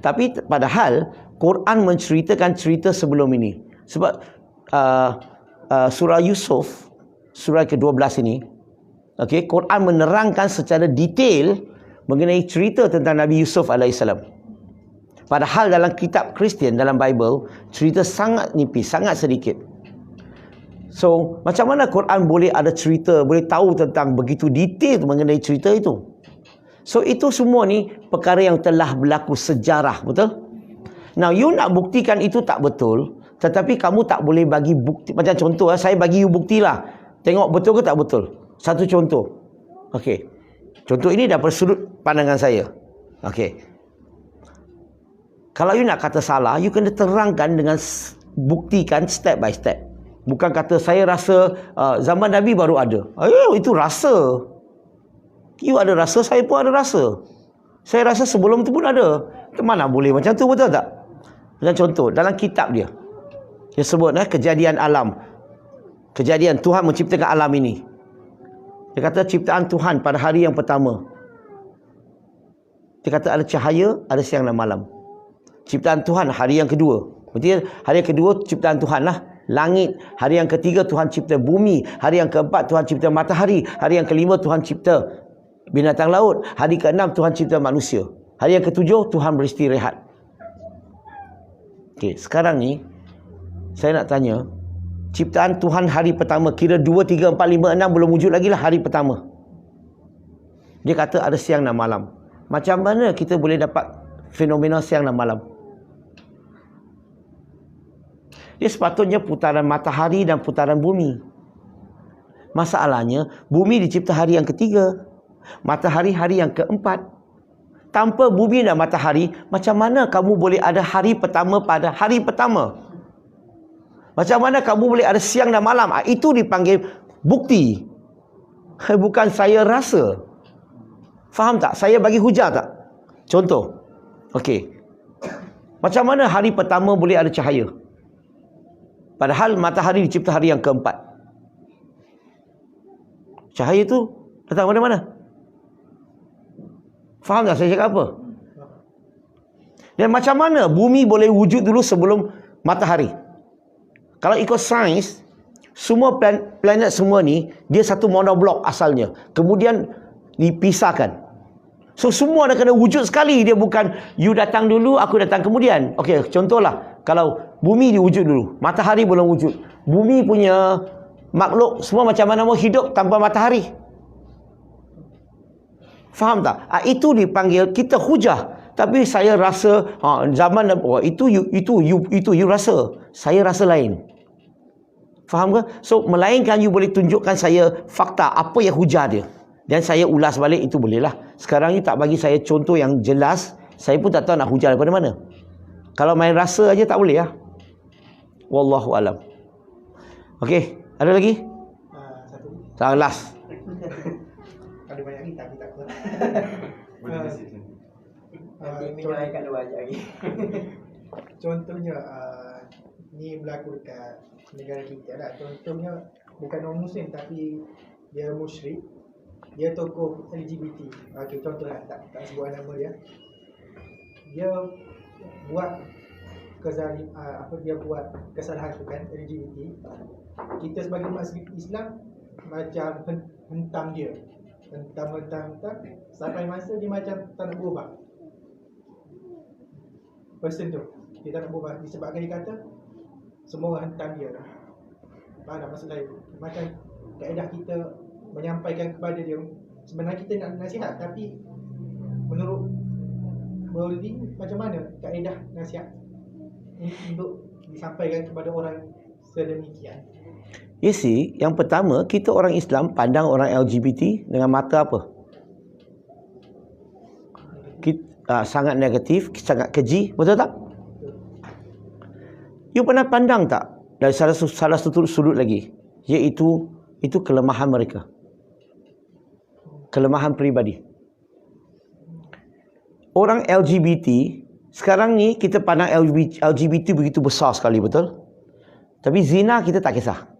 Tapi padahal Quran menceritakan cerita sebelum ini. Sebab surah Yusuf surah ke-12 ini, okey, Quran menerangkan secara detail mengenai cerita tentang Nabi Yusuf alaihissalam. Padahal dalam kitab Kristian, dalam Bible, cerita sangat nipis, sangat sedikit. So, macam mana Quran boleh ada cerita, boleh tahu tentang begitu detail mengenai cerita itu? So, itu semua ni perkara yang telah berlaku, sejarah, betul? Now, you nak buktikan itu tak betul, tetapi kamu tak boleh bagi bukti. Macam contoh, saya bagi you bukti lah. Tengok betul ke tak betul. Satu contoh. Okey. Contoh ini daripada sudut pandangan saya. Okey. Kalau you nak kata salah, you kena terangkan dengan buktikan step by step. Bukan kata saya rasa zaman Nabi baru ada. Itu rasa. You ada rasa, saya pun ada rasa. Saya rasa sebelum tu pun ada. Mana boleh macam tu, betul tak? Macam contoh, dalam kitab dia sebut kejadian alam. Kejadian Tuhan menciptakan alam ini. Dia kata ciptaan Tuhan pada hari yang pertama. Dia kata ada cahaya, ada siang dan malam. Ciptaan Tuhan hari yang kedua. Berarti hari yang kedua ciptaan Tuhan lah. langit. Hari yang ketiga Tuhan cipta bumi. Hari yang keempat Tuhan cipta matahari. Hari yang kelima Tuhan cipta binatang laut. Hari keenam Tuhan cipta manusia. Hari yang ketujuh Tuhan beristirahat. Okey, sekarang ni saya nak tanya, ciptaan Tuhan hari pertama, kira 2, 3, 4, 5, 6 belum wujud lagi lah hari pertama. Dia kata ada siang dan malam. Macam mana kita boleh dapat fenomena siang dan malam? Dia sepatutnya putaran matahari dan putaran bumi. Masalahnya, bumi dicipta hari yang ketiga, matahari hari yang keempat. Tanpa bumi dan matahari, macam mana kamu boleh ada hari pertama pada hari pertama? Macam mana kamu boleh ada siang dan malam? Itu dipanggil bukti. Bukan saya rasa. Faham tak? Saya bagi hujah tak? Contoh. Okey. Macam mana hari pertama boleh ada cahaya? Padahal matahari dicipta hari yang keempat. Cahaya tu datang dari mana? Faham tak saya cakap apa? Dan macam mana bumi boleh wujud dulu sebelum matahari? Kalau ikut sains, semua planet semua ni, dia satu monoblok asalnya. Kemudian dipisahkan. So semua dah kena wujud sekali. Dia bukan you datang dulu, aku datang kemudian. Okey, contohlah. Kalau bumi diwujud dulu, matahari belum wujud. Bumi punya makhluk semua macam mana mau hidup tanpa matahari? Faham tak? Itu dipanggil kita hujah. Tapi saya rasa zaman itu you rasa. Saya rasa lain. Faham ke? So melainkan you boleh tunjukkan saya fakta apa yang hujah dia. Dan saya ulas balik, itu bolehlah. Sekarang ni tak bagi saya contoh yang jelas, saya pun tak tahu nak hujah daripada mana. Kalau main rasa aja tak boleh lah. Wallahu alam. Okey, ada lagi?
Satu.
Last.
Ada banyak ni tapi tak apa.
Boleh visit sini.
Minum air kat luar je lagi.
Contohnya ni berlaku dekat negara kita lah. Contohnya bukan non muslim tapi dia musyrik. Dia tokoh LGBT. Okey, contohlah, tak sebut nama dia. Dia buat dia buat kesalahan tu kan, LGBT. Kita sebagai umat Islam macam hentam dia. Hentam sampai masa dia macam tak nak berubah. Person tu dia tak nak berubah disebabkan dia kata semua orang hentam dia. Faham tak maksud saya? Macam kaedah kita menyampaikan kepada dia, sebenarnya kita nak nasihat, tapi menurut Bowling macam mana kaedah nasihat untuk disampaikan kepada orang sedemikian?
You see, yang pertama, kita orang Islam pandang orang LGBT dengan mata apa? Sangat negatif, sangat keji, betul tak? You pernah pandang tak dari salah satu sudut lagi, iaitu itu kelemahan mereka, kelemahan peribadi. Orang LGBT sekarang ni kita pandang LGBT begitu besar sekali, betul? Tapi zina kita tak kisah.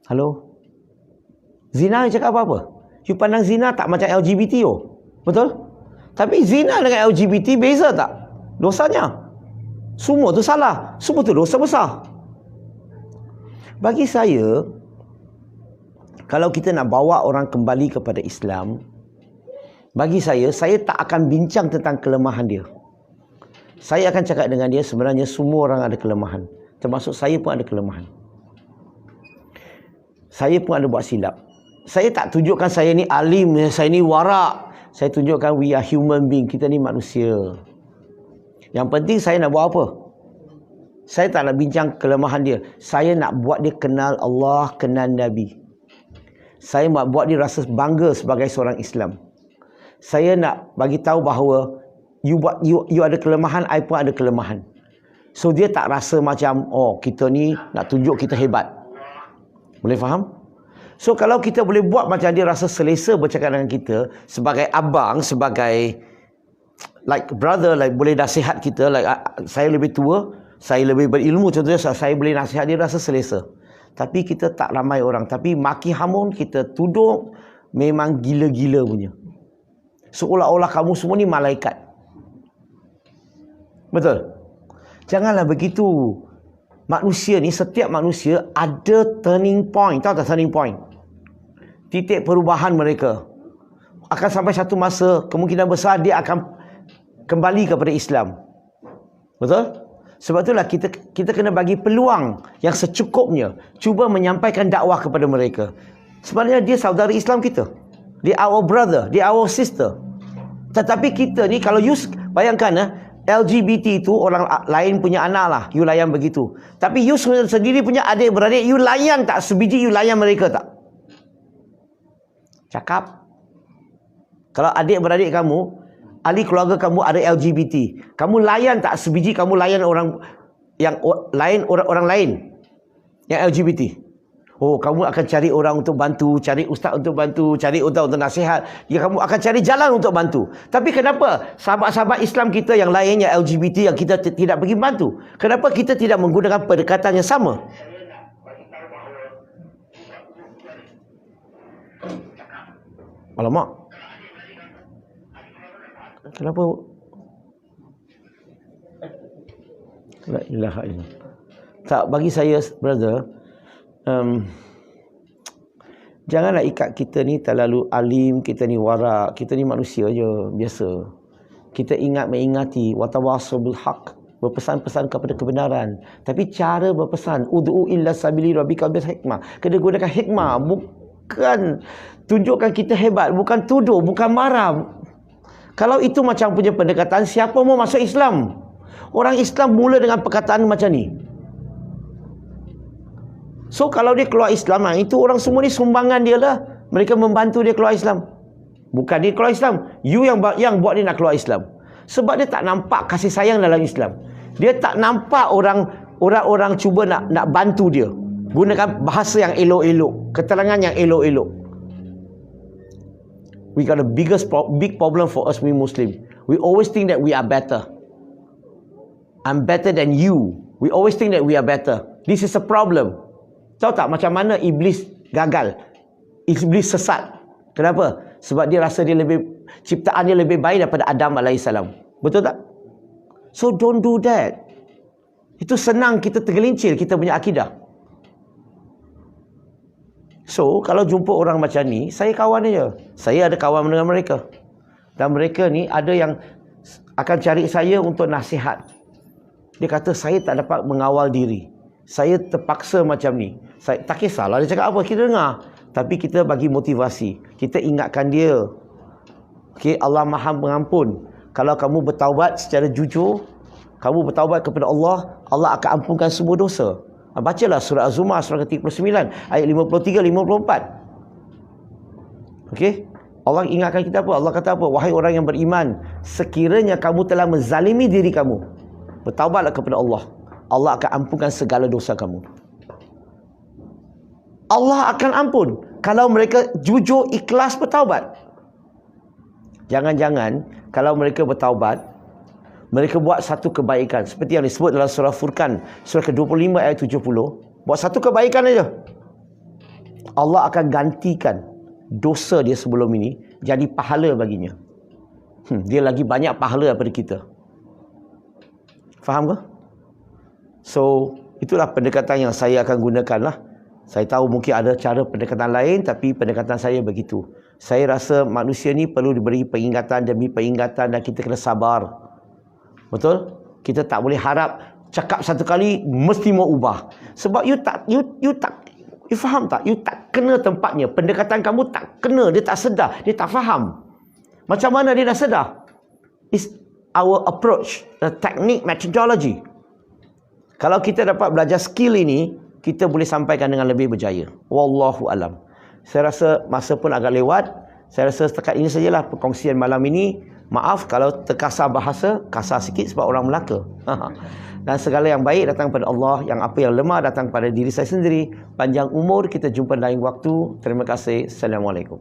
Halo? Zina cakap apa-apa? You pandang zina tak macam LGBT betul? Tapi zina dengan LGBT beza tak? Dosanya. Semua tu salah. Semua tu dosa besar. Bagi saya, kalau kita nak bawa orang kembali kepada Islam, bagi saya tak akan bincang tentang kelemahan dia. Saya akan cakap dengan dia, sebenarnya semua orang ada kelemahan. Termasuk saya pun ada kelemahan. Saya pun ada buat silap. Saya tak tunjukkan saya ni alim, saya ni warak. Saya tunjukkan we are human being. Kita ni manusia. Yang penting saya nak buat apa? Saya tak nak bincang kelemahan dia. Saya nak buat dia kenal Allah, kenal Nabi. Saya nak buat dia rasa bangga sebagai seorang Islam. Saya nak bagi tahu bahawa you ada kelemahan, I pun ada kelemahan. So dia tak rasa macam kita ni nak tunjuk kita hebat. Boleh faham? So kalau kita boleh buat macam dia rasa selesa bercakap dengan kita sebagai abang, sebagai like brother, like boleh nasihat kita, like saya lebih tua, saya lebih berilmu, contohnya saya boleh nasihat dia rasa selesa. Tapi kita tak ramai orang, tapi maki hamun, kita tuduh memang gila-gila punya. Seolah-olah kamu semua ni malaikat. Betul? Janganlah begitu. Manusia ni, setiap manusia ada turning point. Tahu tak turning point? Titik perubahan mereka. Akan sampai satu masa, kemungkinan besar dia akan kembali kepada Islam. Betul? Sebab itulah kita kena bagi peluang yang secukupnya. Cuba menyampaikan dakwah kepada mereka. Sebenarnya dia saudara Islam kita. Dia our brother, dia our sister. Tetapi kita ni, kalau you bayangkan LGBT itu orang lain punya anak lah, you layan begitu. Tapi you sendiri punya adik-beradik, you layan tak sebiji you layan mereka tak? Cakap. Kalau adik-beradik kamu, ahli keluarga kamu ada LGBT, kamu layan tak sebiji kamu layan orang yang lain, orang lain yang LGBT? Oh, kamu akan cari orang untuk bantu, cari ustaz untuk bantu, cari ustaz untuk nasihat. Ya, kamu akan cari jalan untuk bantu. Tapi kenapa sahabat-sahabat Islam kita yang lain yang LGBT yang kita tidak pergi bantu? Kenapa kita tidak menggunakan pendekatan yang sama? Alamak. Kenapa? La ilaha illallah. Tak, bagi saya, brother, janganlah ikat kita ni terlalu alim, kita ni warak, kita ni manusia je, biasa. Kita mengingati watawasaw bil haq, berpesan-pesan kepada kebenaran. Tapi cara berpesan, ud'u illa sabili rabbika bil hikmah. Kena gunakan hikmah, bukan tunjukkan kita hebat, bukan tuduh, bukan marah. Kalau itu macam punya pendekatan, siapa mau masuk Islam? Orang Islam mula dengan perkataan macam ni. So kalau dia keluar Islam, itu orang semua ni sumbangan dia lah. Mereka membantu dia keluar Islam. Bukan dia keluar Islam, you yang buat dia nak keluar Islam. Sebab dia tak nampak kasih sayang dalam Islam. Dia tak nampak orang cuba nak bantu dia. Gunakan bahasa yang elok-elok, keterangan yang elok-elok. We got a big problem for us, we Muslim. We always think that we are better. I'm better than you. We always think that we are better. This is a problem. Tahu tak macam mana iblis gagal? Iblis sesat. Kenapa? Sebab dia rasa ciptaan dia lebih baik daripada Adam AS. Betul tak? So don't do that. Itu senang kita tergelincir kita punya akidah. So kalau jumpa orang macam ni, saya kawan aja. Saya ada kawan dengan mereka. Dan mereka ni ada yang akan cari saya untuk nasihat. Dia kata saya tak dapat mengawal diri. Saya terpaksa macam ni. Saya tak kisahlah dia cakap apa, kita dengar. Tapi kita bagi motivasi. Kita ingatkan dia. Okey, Allah Maha Pengampun. Kalau kamu bertaubat secara jujur, kamu bertaubat kepada Allah, Allah akan ampunkan semua dosa. Bacalah surah Az-Zumar surah ke-39 ayat 53-54. Okey? Allah ingatkan kita apa? Allah kata apa? Wahai orang yang beriman, sekiranya kamu telah menzalimi diri kamu, bertaubatlah kepada Allah. Allah akan ampunkan segala dosa kamu. Allah akan ampun kalau mereka jujur ikhlas bertaubat. Jangan-jangan kalau mereka bertaubat, mereka buat satu kebaikan seperti yang disebut dalam surah Furqan surah ke-25 ayat 70. Buat satu kebaikan aja, Allah akan gantikan dosa dia sebelum ini jadi pahala baginya. Dia lagi banyak pahala daripada kita. Faham ke? So itulah pendekatan yang saya akan gunakan lah. Saya tahu mungkin ada cara pendekatan lain, tapi pendekatan saya begitu. Saya rasa manusia ni perlu diberi peringatan demi peringatan dan kita kena sabar. Betul? Kita tak boleh harap cakap satu kali mesti mau ubah. Sebab you faham tak? You tak kena tempatnya. Pendekatan kamu tak kena, dia tak sedar, dia tak faham. Macam mana dia dah sedar? It's our approach, the technique, methodology. Kalau kita dapat belajar skill ini, kita boleh sampaikan dengan lebih berjaya. Wallahu alam. Saya rasa masa pun agak lewat. Saya rasa setakat ini sajalah perkongsian malam ini. Maaf kalau terkasar bahasa, kasar sikit sebab orang Melaka. Dan segala yang baik datang pada Allah, yang apa yang lemah datang pada diri saya sendiri. Panjang umur, kita jumpa lain waktu. Terima kasih. Assalamualaikum.